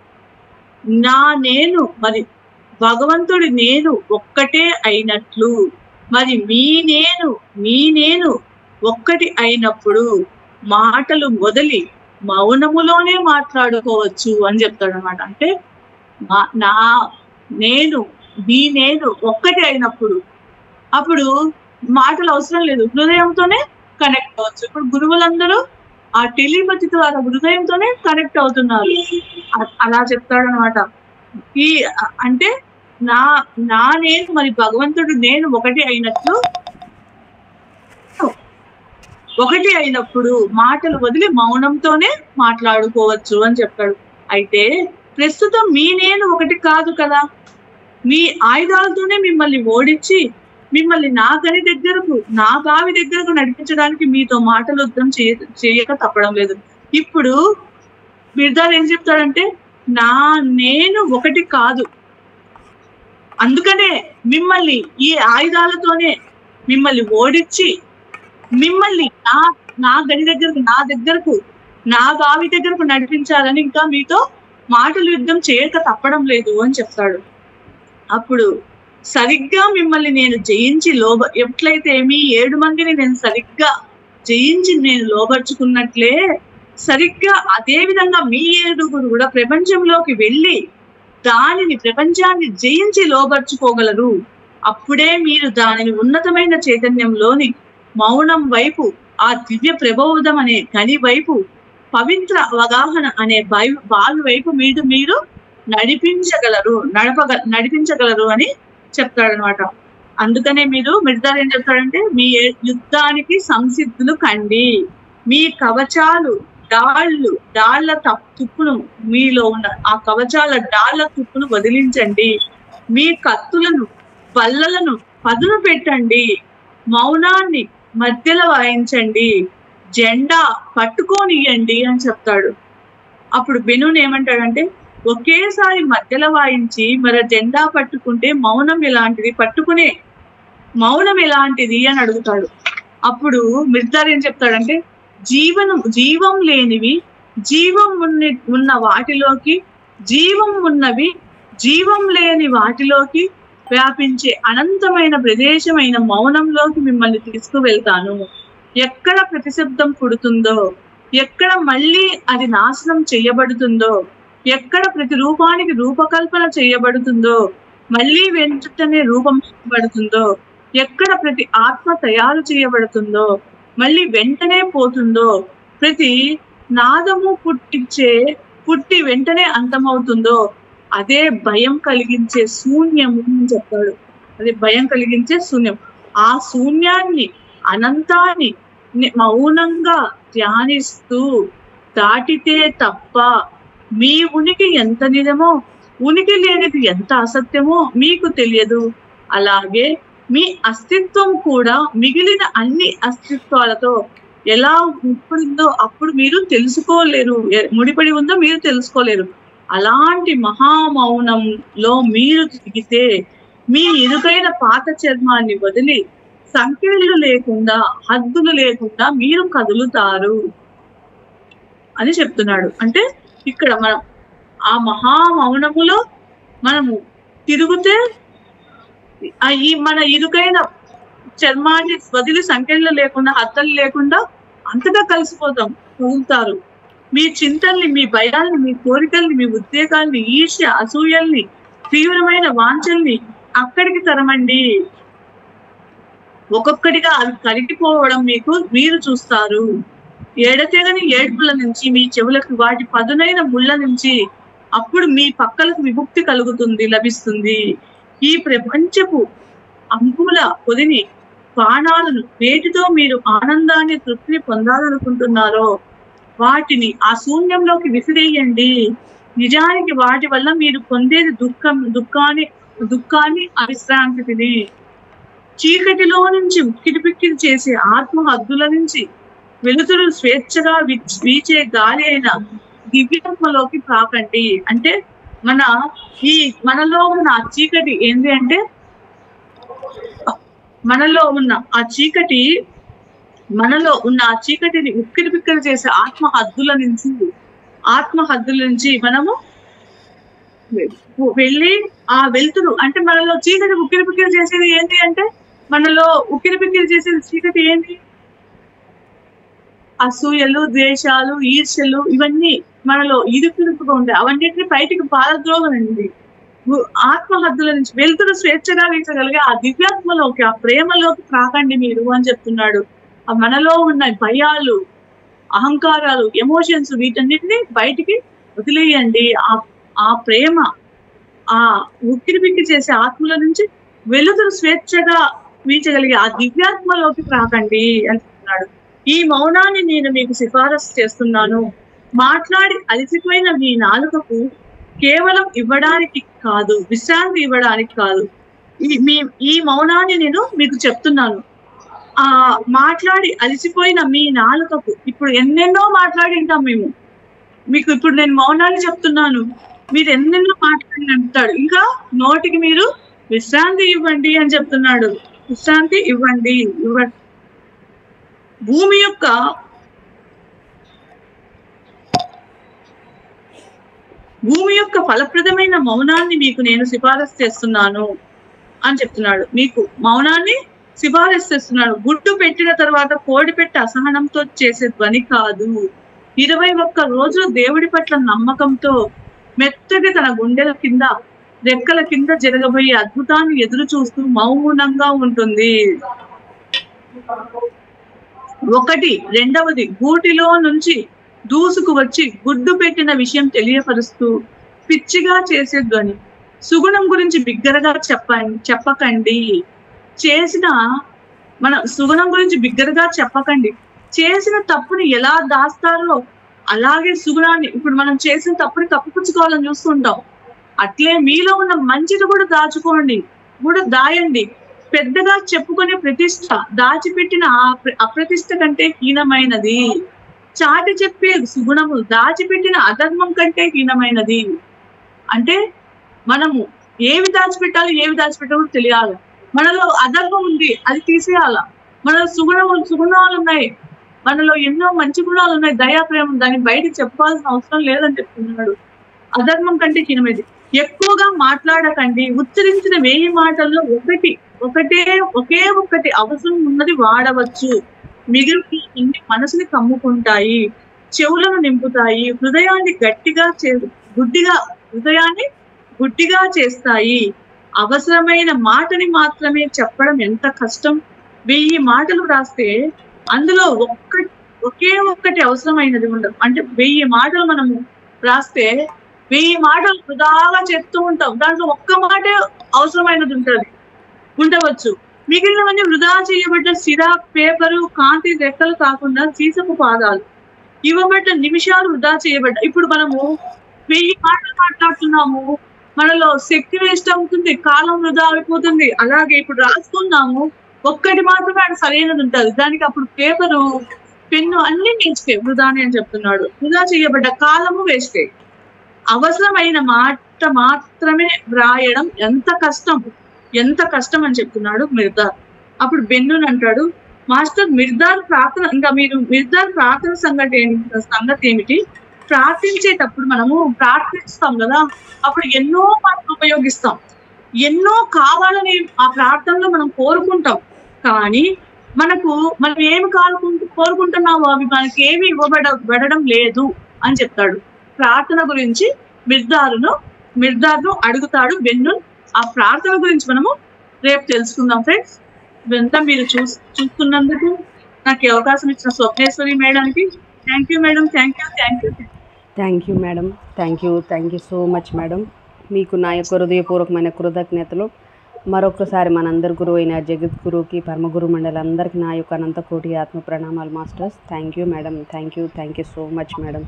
మరి భగవంతుడి నేను ఒక్కటే అయినట్లు మరి మీ నేను ఒక్కటి అయినప్పుడు మాటలు మొదలి మౌనములోనే మాట్లాడుకోవచ్చు అని చెప్తాడు అనమాట. అంటే మీ నేను ఒక్కటి అయినప్పుడు అప్పుడు మాటలు అవసరం లేదు, హృదయంతోనే కనెక్ట్ అవ్వచ్చు. ఇప్పుడు గురువులందరూ ఆ టెలిపతి ద్వారా హృదయంతోనే కనెక్ట్ అవుతున్నారు. అలా చెప్తాడు అనమాట. అంటే నేను మరి భగవంతుడు నేను ఒకటి అయినప్పుడు మాటలు వదిలి మౌనంతోనే మాట్లాడుకోవచ్చు అని చెప్తాడు. అయితే ప్రస్తుతం మీ నేను ఒకటి కాదు కదా, మీ ఆయుధాలతోనే మిమ్మల్ని ఓడించి మిమ్మల్ని నా గని దగ్గరకు నా బావి దగ్గరకు నడిపించడానికి మీతో మాటలు యుద్ధం చేయక తప్పడం లేదు. ఇప్పుడు మిర్దార్ ఏం చెప్తాడంటే, నేను ఒకటి కాదు, అందుకనే మిమ్మల్ని ఈ ఆయుధాలతోనే మిమ్మల్ని ఓడించి మిమ్మల్ని నా గని దగ్గరకు నా బావి దగ్గరకు నడిపించాలని ఇంకా మీతో మాటలు యుద్ధం చేయక తప్పడం లేదు అని చెప్తాడు. అప్పుడు సరిగ్గా మిమ్మల్ని నేను జయించి ఎట్లయితే మీ 7 మందిని నేను సరిగ్గా జయించి నేను లోబర్చుకున్నట్లే సరిగ్గా అదే విధంగా మీ 7 కూడా ప్రపంచంలోకి వెళ్ళి ప్రపంచాన్ని జయించి లోబర్చుకోగలరు. అప్పుడే మీరు దానిని ఉన్నతమైన చైతన్యంలోని మౌనం వైపు, ఆ దివ్య ప్రబోధం అనే గని వైపు, పవిత్ర అవగాహన అనే బావి వైపు మీరు నడిపించగలరు అని చెప్తాడనమాట. అందుకనే మిర్దార్ ఏం చెప్తాడంటే, మీ యుద్ధానికి సంసిద్ధులు కండి, మీ కవచాలు డాళ్ల తుప్పును, మీలో ఉన్న ఆ కవచాల డాళ్ల తుప్పును వదిలించండి, మీ కత్తులను బల్లలను పదును పెట్టండి, మౌనాన్ని మధ్యలో వాయించండి, జెండా పట్టుకోనియండి అని చెప్తాడు. అప్పుడు బెనూన్ ఏమంటాడంటే, ఒకేసారి మధ్యలో వాయించి మరి జెండా పట్టుకుంటే మౌనం ఎలాంటిది అని అడుగుతాడు. అప్పుడు మిర్దార్ ఏం చెప్తాడంటే, జీవం లేనివి జీవం ఉన్న వాటిలోకి, జీవం ఉన్నవి జీవం లేని వాటిలోకి వ్యాపించే అనంతమైన ప్రదేశమైన మౌనంలోకి మిమ్మల్ని తీసుకువెళ్తాను. ఎక్కడ ప్రతిశబ్దం పుడుతుందో ఎక్కడ మళ్ళీ అది నాశనం చేయబడుతుందో, ఎక్కడ ప్రతి రూపానికి రూపకల్పన చేయబడుతుందో, మళ్ళీ వెంటనే రూపం చేయబడుతుందో, ఎక్కడ ప్రతి ఆత్మ తయారు చేయబడుతుందో మళ్ళీ వెంటనే పోతుందో, ప్రతి నాదము పుట్టి వెంటనే అంతమవుతుందో, అదే భయం కలిగించే శూన్యము అని చెప్తాడు. అదే భయం కలిగించే శూన్యం. ఆ శూన్యాన్ని, అనంతాన్ని మౌనంగా ధ్యానిస్తూ దాటితే తప్ప మీ ఉనికి ఎంత నిజమో, ఉనికి లేనిది ఎంత అసత్యమో మీకు తెలియదు. అలాగే మీ అస్తిత్వం కూడా మిగిలిన అన్ని అస్తిత్వాలతో ఎలా ముడిపడిందో అప్పుడు మీరు తెలుసుకోలేరు, ముడిపడి ఉందో మీరు తెలుసుకోలేరు. అలాంటి మహామౌనంలో మీరు తిరిగితే మీ ఇరుకైన పాత చర్మాన్ని వదిలి సంఖ్యలు లేకుండా, హద్దులు లేకుండా మీరు కదులుతారు అని చెప్తున్నాడు. అంటే ఇక్కడ మనం ఆ మహామౌనములో మనము తిరిగితే ఈ మన ఇరుకైన చర్మాన్ని వదిలి సంఖ్యలు లేకుండా, హద్దులు లేకుండా అంతగా కలిసిపోతాం, కదులుతారు. మీ చింతల్ని, మీ భయాల్ని, మీ కోరికల్ని, మీ ఉద్వేగాల్ని, ఈర్ష్య, అసూయల్ని, తీవ్రమైన వాంఛల్ని అక్కడికి తరమండి. ఒక్కొక్కటిగా అవి కరిగిపోవడం మీరు చూస్తారు. ఎడతెగని ఏడ్పుల నుంచి మీ చెవులకు వాటి పదునైన ముళ్ళ నుంచి అప్పుడు మీ పక్కలకు విముక్తి లభిస్తుంది. ఈ ప్రపంచపు అంకుల పొదిని, బాణాలను వేటితో మీరు ఆనందాన్ని, తృప్తిని పొందాలనుకుంటున్నారో వాటిని ఆ శూన్యంలోకి విసిరేయండి. నిజానికి వాటి వల్ల మీరు పొందేది దుఃఖాన్ని, అవిశ్రాంతిని. చీకటిలో నుంచి ఉక్కిరిబిక్కిరి చేసే ఆత్మ హద్దుల నుంచి వెలుతురు స్వేచ్ఛగా వీచే గాలి అయిన దివ్యాత్మలోకి ప్రాకండి. అంటే మనలో ఉన్న ఆ చీకటి ఏంటి అంటే, మనలో ఉన్న ఆ చీకటిని ఉక్కిరిబిక్కిరి చేసే ఆత్మ హద్దుల నుంచి మనము వెళ్ళి ఆ వెలుతురు, అంటే మనలో చీకటి ఉక్కిరిబిక్కిరి చేసేది ఏంటి అంటే, మనలో ఉక్కిరిబిక్కిరి చేసేది చీకటి ఏంటి? అసూయలు, ద్వేషాలు, ఈర్ష్యలు, ఇవన్నీ మనలో ఇరుకుగా ఉంటాయి. అవన్నిటిని బయటికి పారద్రోగనండి. ఆత్మ హద్దుల నుంచి వెలుతురు స్వేచ్ఛగా వీచగలిగే ఆ దివ్యాత్మలోకి, ఆ ప్రేమలోకి ప్రాకండి మీరు అని చెప్తున్నాడు. మనలో ఉన్న భయాలు, అహంకారాలు, ఎమోషన్స్, వీటన్నిటిని బయటికి వదిలేయండి. ఆ ప్రేమ, ఆ ఉక్కిరిబిక్కిరి చేసే ఆత్మల నుంచి వెలుతురు స్వేచ్ఛగా వీచగలిగే ఆ దివ్యాత్మలోకి ప్రాకండి అని చెప్తున్నాడు. ఈ మౌనాన్ని నేను మీకు సిఫారసు చేస్తున్నాను. మాట్లాడి అలసిపోయిన మీ నాలుకకు కేవలం ఇవ్వడానికి కాదు, విశ్రాంతి ఇవ్వడానికి కాదు. ఈ మౌనాన్ని నేను మీకు చెప్తున్నాను. మాట్లాడి అలసిపోయిన మీ నాలుకకు, ఇప్పుడు ఎన్నెన్నో మాట్లాడి ఉంటాం మీకు ఇప్పుడు నేను మౌనాన్ని చెప్తున్నాను, మీరు ఎన్నెన్నో మాట్లాడి అంటాడు. ఇంకా నోటికి మీరు విశ్రాంతి ఇవ్వండి అని చెప్తున్నాడు. విశ్రాంతి ఇవ్వండి. భూమి యొక్క ఫలప్రదమైన మౌనాన్ని మీకు నేను సిఫారసు చేస్తున్నాను అని చెప్తున్నాడు. మీకు మౌనాన్ని సిఫారసు చేస్తున్నాడు. గుడ్డు పెట్టిన తర్వాత కోడి పెట్టి అసహనంతో చేసే ధ్వని కాదు. 21 రోజులు దేవుడి పట్ల నమ్మకంతో మెత్తగా తన గుండెల కింద, రెక్కల కింద జరగబోయే అద్భుతాన్ని ఎదురు చూస్తూ మౌనంగా ఉంటుంది. రెండవది గూటిలో నుంచి దూసుకు వచ్చి గుడ్డు పెట్టిన విషయం తెలియపరుస్తూ పిచ్చిగా చేసే ధ్వని. సుగుణం గురించి బిగ్గరగా చెప్పకండి. సుగుణం గురించి బిగ్గరగా చెప్పకండి. చేసిన తప్పుని ఎలా దాస్తారో అలాగే సుగుణాన్ని, ఇప్పుడు మనం చేసిన తప్పుని కప్పిపుచ్చుకోవాలని చూస్తుంటాం. అట్లే మీలో ఉన్న మంచిని కూడా దాయండి. పెద్దగా చెప్పుకునే ప్రతిష్ట దాచిపెట్టిన అప్రతిష్ట కంటే హీనమైనది. చాటి చెప్పే సుగుణము దాచిపెట్టిన అధర్మం కంటే హీనమైనది. అంటే మనము ఏవి దాచిపెట్టాలో తెలియాలి. మనలో అధర్మం ఉంది, అది తీసేయాల. మనలో సుగుణాలు ఉన్నాయి, మనలో ఎన్నో మంచి గుణాలు ఉన్నాయి, దయా ప్రేమ, దాన్ని బయటకు చెప్పాల్సిన అవసరం లేదని చెప్తున్నాడు. అధర్మం కంటే హీనమైనది. ఎక్కువగా మాట్లాడకండి. ఉచ్చరించిన 1000 మాటల్లో ఒకే ఒక్కటి అవసరం ఉన్నది వాడవచ్చు. మిగిలిన మనసుని కమ్ముకుంటాయి. చెవులను నింపుతాయి, హృదయాన్ని గుడ్డిగా చేస్తాయి. అవసరమైన మాటని మాత్రమే చెప్పడం ఎంత కష్టం. 1000 మాటలు రాస్తే అందులో ఒకే ఒక్కటి అవసరమైనది ఉండదు. అంటే 1000 మాటలు మనము రాస్తే 1000 మాటలు వృధాగా చెప్తూ ఉంటాం. దాంట్లో ఒక్క మాటే అవసరమైనది ఉండవచ్చు. మిగిలినవన్నీ వృధా చేయబడ్డ సిరా, పేపరు, కాంతి రెక్కలు కాకుండా సీసపు పాదాలు. ఇవ్వబడ్డ నిమిషాలు వృధా చేయబడ్డ. ఇప్పుడు మనము 1000 మాటలు మాట్లాడుతున్నాము, మనలో శక్తి వేస్ట్ అవుతుంది, కాలం వృధా అయిపోతుంది. అలాగే ఇప్పుడు రాసుకున్నాము, ఒక్కటి మాత్రమే అది సరైనది ఉంటుంది. దానికి అప్పుడు పేపరు, పెన్ను అన్ని వేస్టే, వృధానే అని చెప్తున్నాడు. వృధా చేయబడ్డ కాలము వేస్టే. అవసరమైన మాట మాత్రమే వ్రాయడం ఎంత కష్టం అని చెప్తున్నాడు మిర్దార్. అప్పుడు బెన్నున్ అంటాడు, మాస్టర్ మిర్దార్ ప్రార్థన సంగతి ఏమిటి? ప్రార్థించేటప్పుడు మనము ప్రార్థిస్తాం కదా, అప్పుడు ఎన్నో మాటలు ఉపయోగిస్తాం, ఎన్నో కావాలని ఆ ప్రార్థనలో మనం కోరుకుంటాం. కానీ మనం ఏమి కోరుకుంటున్నామో అవి మనకి ఏమి ఇవ్వబడడం లేదు అని చెప్తాడు. ప్రార్థన గురించి మిర్దార్ను అడుగుతాడు బెన్నున్. ఆ ప్రార్థన గురించి మనము రేపు తెలుసుకుందాం ఫ్రెండ్స్. ఇదంతా మీరు చూస్తున్నందుకు నాకు అవకాశం ఇచ్చిన స్వప్నేశ్వరి మేడానికి thank you madam. Thank you madam. Thank you so much madam. మీకు నా యొక్క హృదయపూర్వకమైన కృతజ్ఞతలు. మరొకసారి మనందరి గురువు అయిన జగద్గురుకి, పరమగురు మండలందరికీ నా యొక్క అనంత కోటి ఆత్మ ప్రణామాలు masters. Thank you madam. Thank you so much madam.